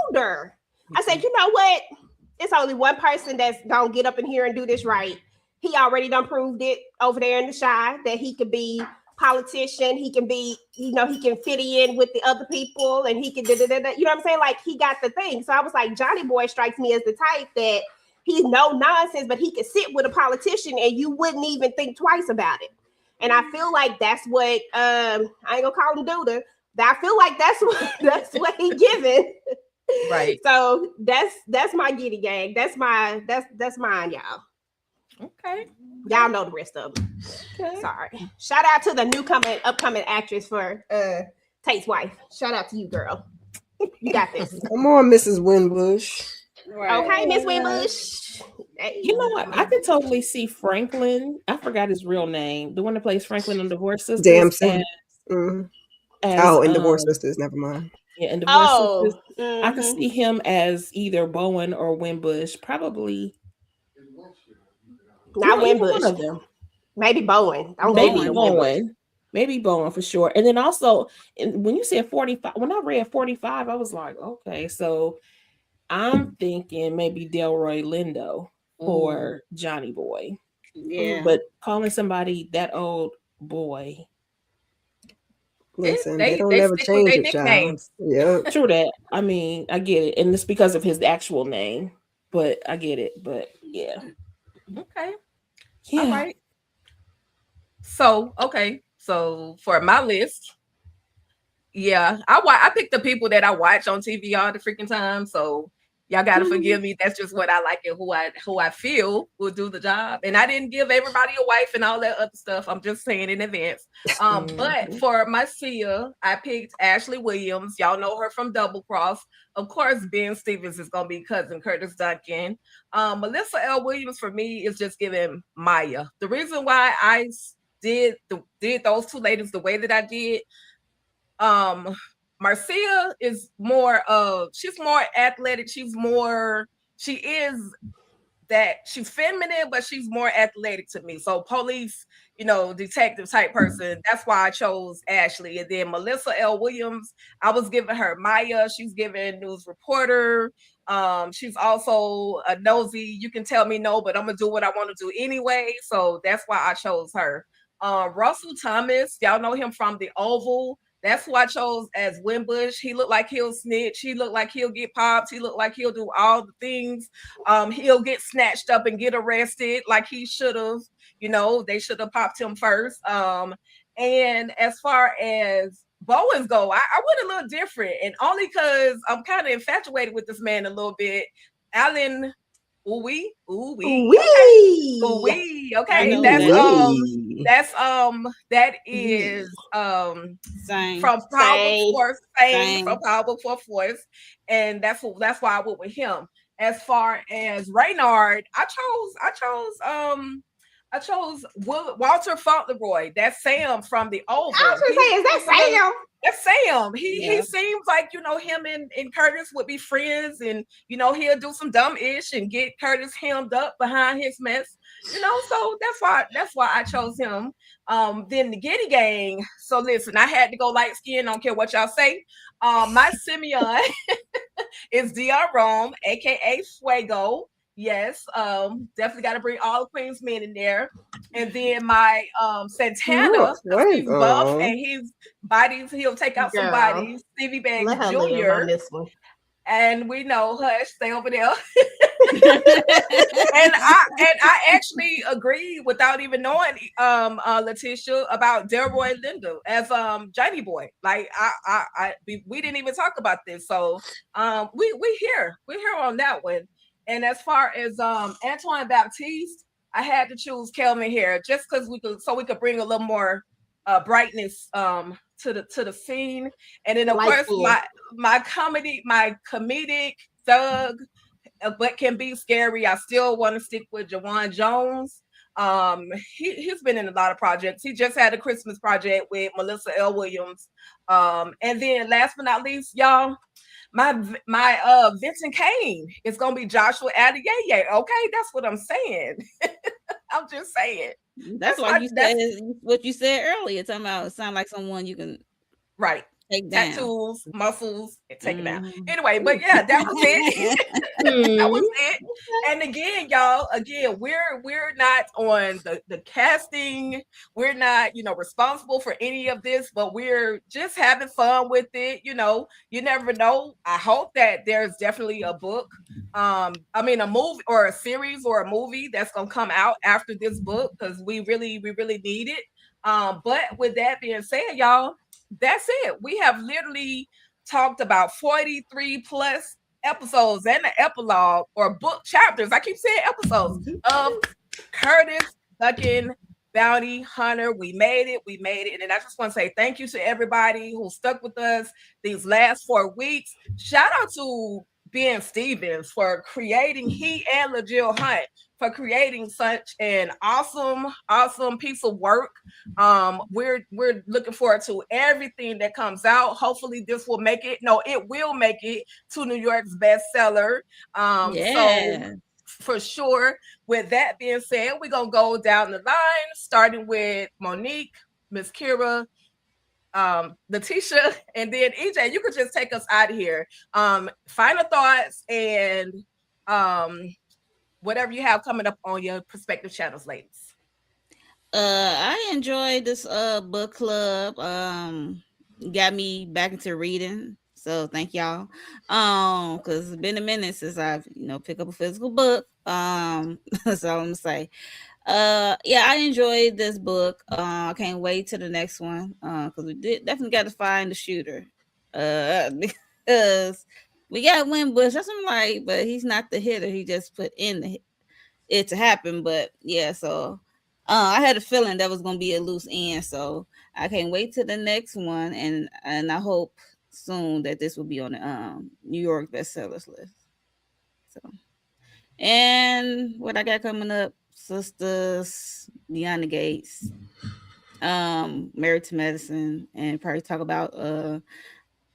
Speaker 6: older. I said, you know what? It's only one person that's gonna get up in here and do this right. He already done proved it over there in the Shy that he could be politician, he can be, he can fit in with the other people, and he can you know what I'm saying? Like he got the thing. So I was like, Johnny Boy strikes me as the type that he's no nonsense, but he could sit with a politician and you wouldn't even think twice about it. And I feel like that's what I ain't gonna call him Duda, but I feel like that's what he giving. Right. So that's my Giddy Gang. That's mine, y'all.
Speaker 3: Okay.
Speaker 6: Y'all know the rest of them. Okay. Sorry. Shout out to the upcoming actress for Tate's wife. Shout out to you, girl. You got this.
Speaker 4: Come on, Mrs. Winbush.
Speaker 6: Right. Okay, Miss Winbush. Hey.
Speaker 5: You know what? I could totally see Franklin. I forgot his real name. The one that plays Franklin in Divorce Sisters.
Speaker 4: Damson. In Divorce Sisters. Never mind.
Speaker 5: Yeah, in Divorce Sisters. I could see him as either Bowen or Winbush. Probably.
Speaker 6: Not Winbush. One of them. Maybe Bowen.
Speaker 5: Maybe Bowen for sure. And then also, when you said 45, when I read 45, I was like, okay, so I'm thinking maybe Delroy Lindo for Johnny Boy.
Speaker 7: Yeah.
Speaker 5: But calling somebody that old boy.
Speaker 4: Listen, they don't ever change it, child. Yeah.
Speaker 5: True that. I mean, I get it. And it's because of his actual name. But I get it. But yeah.
Speaker 3: Okay.
Speaker 5: Yeah.
Speaker 3: All right. So for my list, yeah, I picked the people that I watch on TV all the freaking time. So y'all gotta forgive me. That's just what I like and who I feel will do the job. And I didn't give everybody a wife and all that other stuff. I'm just saying in advance. But for my Sia, I picked Ashley Williams. Y'all know her from Double Cross. Of course, Ben Stevens is gonna be cousin Curtis Duncan. Melissa L. Williams for me is just giving Maya. The reason why I did those two ladies the way that I did, Marcia is she's more athletic. She's feminine, but she's more athletic to me. So police, detective type person. That's why I chose Ashley. And then Melissa L. Williams, I was giving her Maya. She's giving news reporter. She's also a nosy. You can tell me no, but I'm gonna do what I want to do anyway. So that's why I chose her. Russell Thomas, y'all know him from The Oval. That's who I chose as Winbush. He looked like he'll snitch. He looked like he'll get popped. He looked like he'll do all the things. He'll get snatched up and get arrested like he should have. They should have popped him first. And as far as Bowens go, I went a little different. And only because I'm kind of infatuated with this man a little bit. Alan, ooh-wee. Okay. That is from Power Before Force, and that's why I went with him. As far as Reynard, I chose Walter Fauntleroy. That's Sam from The Oval.
Speaker 6: I was gonna say, is that Sam?
Speaker 3: That's Sam. He seems like, him and Curtis would be friends, and he'll do some dumb ish and get Curtis hemmed up behind his mess. So that's why I chose him. Then the Giddy Gang. So listen, I had to go light skin. I don't care what y'all say. My Simeon is Dion Rome, aka Fuego. Yes, definitely got to bring all the Queen's men in there. And then my Santana, because
Speaker 4: What?
Speaker 3: he's buff
Speaker 4: Oh,
Speaker 3: and he's bodies, he'll take out some
Speaker 6: Girl,
Speaker 3: bodies. Stevie
Speaker 6: let
Speaker 3: Banks
Speaker 6: her live on
Speaker 3: Jr.
Speaker 6: this one.
Speaker 3: And we know, hush, stay over there. And I actually agreed without even knowing Letitia about Delroy Lindo as Johnny Boy. Like we didn't even talk about this. So we're here on that one. And as far as Antoine Baptiste, I had to choose Kelvin here just because we could bring a little more brightness to the scene. And then of
Speaker 6: Light
Speaker 3: course
Speaker 6: skin.
Speaker 3: my comedic thug, but can be scary. I still want to stick with Jawan Jones. He's been in a lot of projects. He just had a Christmas project with Melissa L. Williams. And then last but not least, y'all, my Vincent Kane is gonna be Joshua Adeyeye. Okay, that's what I'm saying. I'm just saying.
Speaker 7: That's like you said what you said earlier. Talking about sound like someone you can
Speaker 3: right.
Speaker 7: take down.
Speaker 3: Tattoos, muscles, and take it down. Anyway, but yeah, that was it. That was it. And again, y'all, we're not on the casting. We're not, responsible for any of this, but we're just having fun with it. You never know. I hope that there's definitely a book. A movie or a series or a movie that's gonna come out after this book because we really need it. But with that being said, y'all, that's it. We have literally talked about 43 plus episodes and the epilogue or book chapters. I keep saying episodes of Curtis, Duncan, Bounty Hunter. We made it. And I just want to say thank you to everybody who stuck with us these last 4 weeks. Shout out to Ben Stevens for creating, he and LaJill Hunt for creating such an awesome piece of work. We're looking forward to everything that comes out. Hopefully this will make it. No, it will make it to New York's bestseller. So for sure. With that being said, we're gonna go down the line, starting with Monique, Miss Kira, Letitia, and then EJ. You could just take us out of here. Final thoughts and whatever you have coming up on your prospective channels, ladies.
Speaker 7: I enjoyed this book club. Got me back into reading. So thank y'all. Because it's been a minute since I've, picked up a physical book. That's all I'm gonna say. Yeah, I enjoyed this book. I can't wait to the next one. Because we definitely got to find the shooter. Because we got Winbush. That's what I'm like, but he's not the hitter. He just put in it to happen. But yeah, so I had a feeling that was gonna be a loose end. So I can't wait to the next one, and I hope soon that this will be on the New York bestsellers list. So, and what I got coming up, Sisters, Beyond the Gates, Married to Medicine, and probably talk about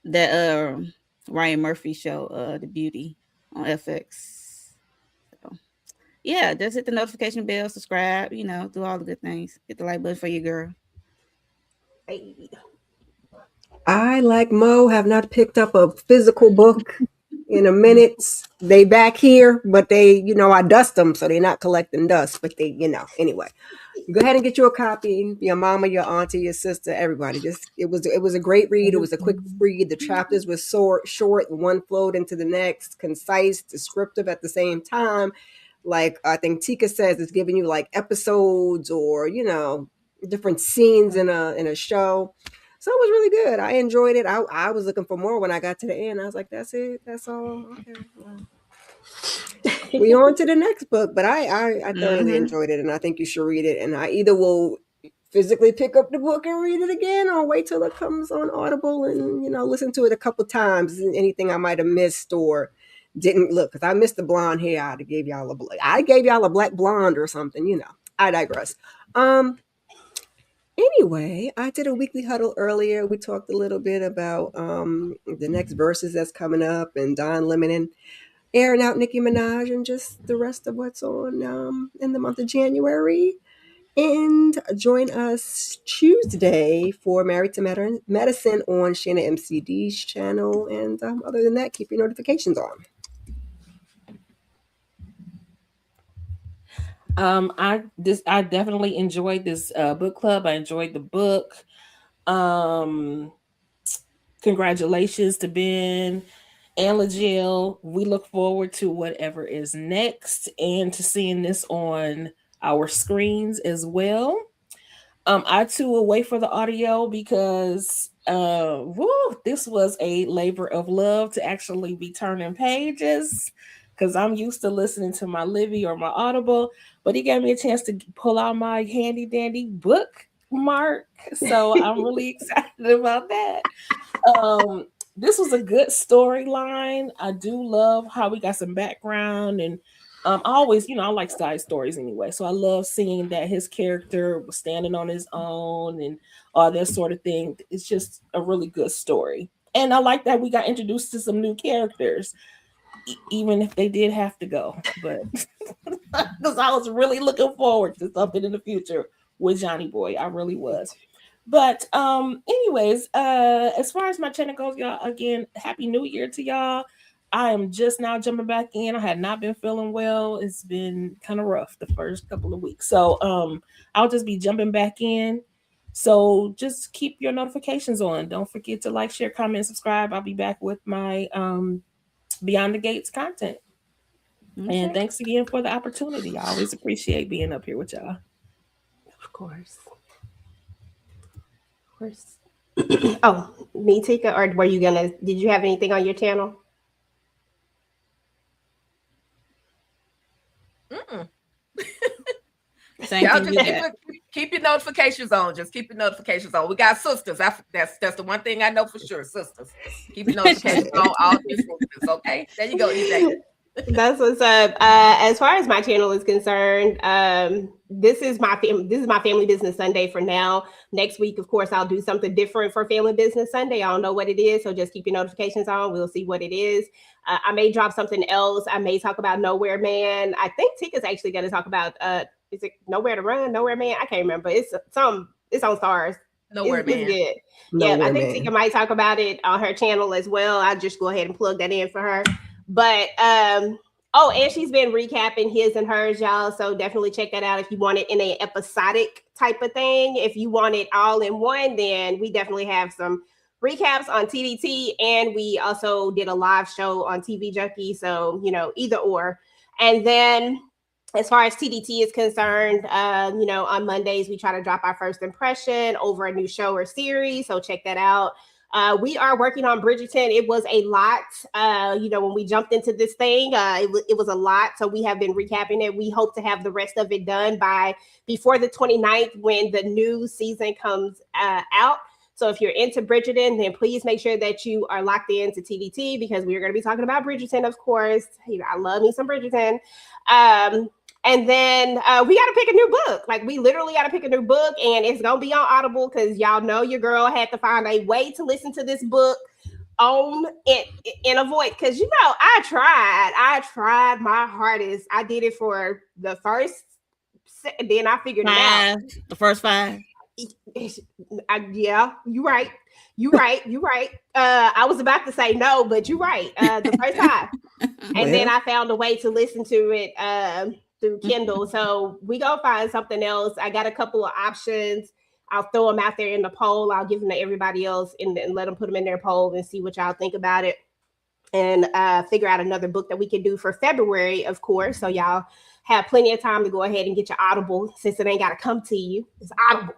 Speaker 7: that Ryan Murphy show, The Beauty on FX. So, yeah, just hit the notification bell, subscribe, do all the good things. Hit the like button for your girl.
Speaker 6: Hey.
Speaker 4: I, like Mo, have not picked up a physical book in a minute. They back here, but they, I dust them, so they're not collecting dust. But they, anyway. Go ahead and get you a copy. Your mama, your auntie, your sister, everybody. It was a great read. It was a quick read. The chapters were short. One flowed into the next, concise, descriptive at the same time. Like I think Tika says, it's giving you like episodes or different scenes in a show. So it was really good. I enjoyed it. I was looking for more when I got to the end. I was like, that's it. That's all. Okay. Well. We on to the next book, but I thoroughly enjoyed it, and I think you should read it. And I either will physically pick up the book and read it again, or wait till it comes on Audible and listen to it a couple times. Anything I might have missed or didn't look, because I missed the blonde hair. I gave y'all a black blonde or something. I digress. Anyway, I did a weekly huddle earlier. We talked a little bit about the next verses that's coming up, and Don Lemon airing out Nicki Minaj and just the rest of what's on in the month of January. And join us Tuesday for Married to Medicine on Shana MCD's channel. And other than that, keep your notifications on.
Speaker 5: I definitely enjoyed this book club. I enjoyed the book. Um, Congratulations to Ben and LaJill. We look forward to whatever is next and to seeing this on our screens as well. I too will wait for the audio because this was a labor of love to actually be turning pages because I'm used to listening to my Livy or my Audible, but he gave me a chance to pull out my handy dandy bookmark. So I'm really excited about that. This was a good storyline. I do love how we got some background and I always, I like side stories anyway. So I love seeing that his character was standing on his own and all that sort of thing. It's just a really good story. And I like that we got introduced to some new characters, even if they did have to go. But because I was really looking forward to something in the future with Johnny Boy. I really was. But anyways, as far as my channel goes, y'all, again, happy new year to y'all. I am just now jumping back in. I had not been feeling well. It's been kind of rough the first couple of weeks. So I'll just be jumping back in. So just keep your notifications on. Don't forget to like, share, comment, subscribe. I'll be back with my Beyond the Gates content. Okay. And thanks again for the opportunity. I always appreciate being up here with y'all.
Speaker 6: Of course. Oh, me, Tika, or were you gonna? Did you have anything on your channel?
Speaker 3: Y'all just keep your notifications on. Just keep your notifications on. We got sisters. That's the one thing I know for sure. Sisters, keep your notifications on. All these sisters. Okay, there you go, EJ.
Speaker 6: That's what's up. As far as my channel is concerned, this is my Family Business Sunday for now. Next week, of course, I'll do something different for Family Business Sunday. I don't know what it is, so just keep your notifications on. We'll see what it is. I may drop something else. I may talk about Nowhere Man. I think Tika's actually going to talk about is it Nowhere to Run, Nowhere Man? I can't remember. It's on Stars.
Speaker 3: Nowhere Man.
Speaker 6: It's good. Yeah, I think Tika might talk about it on her channel as well. I'll just go ahead and plug that in for her. But and she's been recapping his and hers, y'all. So definitely check that out if you want it in an episodic type of thing. If you want it all in one, then we definitely have some recaps on TDT, and we also did a live show on TV Junky. So either or. And then as far as TDT is concerned, on Mondays we try to drop our first impression over a new show or series. So check that out. We are working on Bridgerton. It was a lot, when we jumped into this thing, it was a lot. So we have been recapping it. We hope to have the rest of it done before the 29th when the new season comes out. So if you're into Bridgerton, then please make sure that you are locked into TDT because we are going to be talking about Bridgerton, of course. I love me some Bridgerton. And then we got to pick a new book. Like we literally got to pick a new book, and it's going to be on Audible because y'all know your girl had to find a way to listen to this book in a voice. Because, I tried my hardest. I did it for the first, then I figured it out.
Speaker 7: The first 5.
Speaker 6: Yeah, you're right. I was about to say no, but you're right. The first 5. And then I found a way to listen to it through Kindle. So we gonna find something else. I got a couple of options. I'll throw them out there in the poll. I'll give them to everybody else and let them put them in their poll and see what y'all think about it. And figure out another book that we can do for February, of course. So y'all have plenty of time to go ahead and get your Audible since it ain't got to come to you. It's Audible.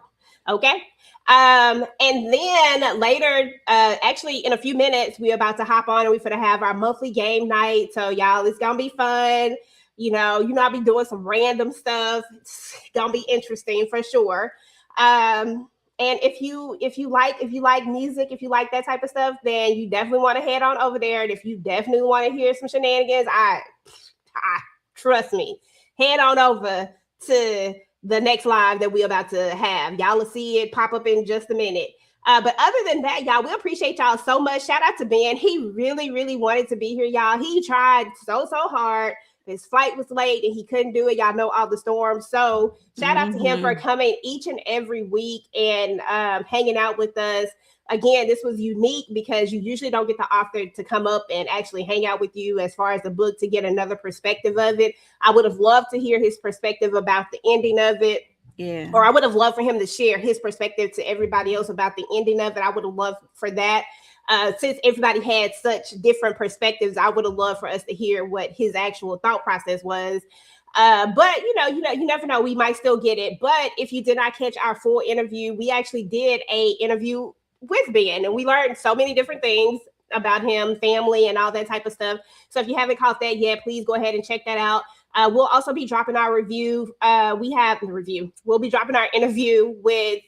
Speaker 6: Okay. And then later, actually in a few minutes, we're about to hop on and we're going to have our monthly game night. So y'all, it's going to be fun. I'll be doing some random stuff. It's going to be interesting for sure. And if you like music, if you like that type of stuff, then you definitely want to head on over there. And if you definitely want to hear some shenanigans, I trust me, head on over to the next live that we're about to have. Y'all will see it pop up in just a minute. But other than that, y'all, we appreciate y'all so much. Shout out to Ben. He really, really wanted to be here, y'all. He tried so hard. His flight was late and he couldn't do it. Y'all know all the storms. So shout out to him for coming each and every week and hanging out with us. Again, this was unique because you usually don't get the author to come up and actually hang out with you as far as the book to get another perspective of it. I would have loved to hear his perspective about the ending of it.
Speaker 7: Yeah.
Speaker 6: Or I would have loved for him to share his perspective to everybody else about the ending of it. I would have loved for that. Since everybody had such different perspectives, I would have loved for us to hear what his actual thought process was. But you never know. We might still get it. But if you did not catch our full interview, we actually did a interview with Ben, and we learned so many different things about him, family, and all that type of stuff. So if you haven't caught that yet, please go ahead and check that out. We'll also be dropping our review. We'll be dropping our interview with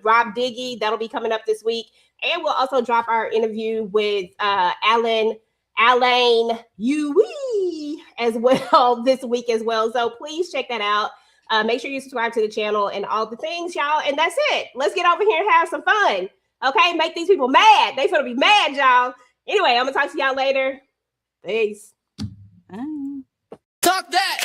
Speaker 6: Rob Diggy. That'll be coming up this week. And we'll also drop our interview with Alain Uwe as well this week as well. So please check that out. Make sure you subscribe to the channel and all the things, y'all. And that's it. Let's get over here and have some fun. Okay, make these people mad. They finna be mad, y'all. Anyway, I'm gonna talk to y'all later. Peace.
Speaker 1: Talk that.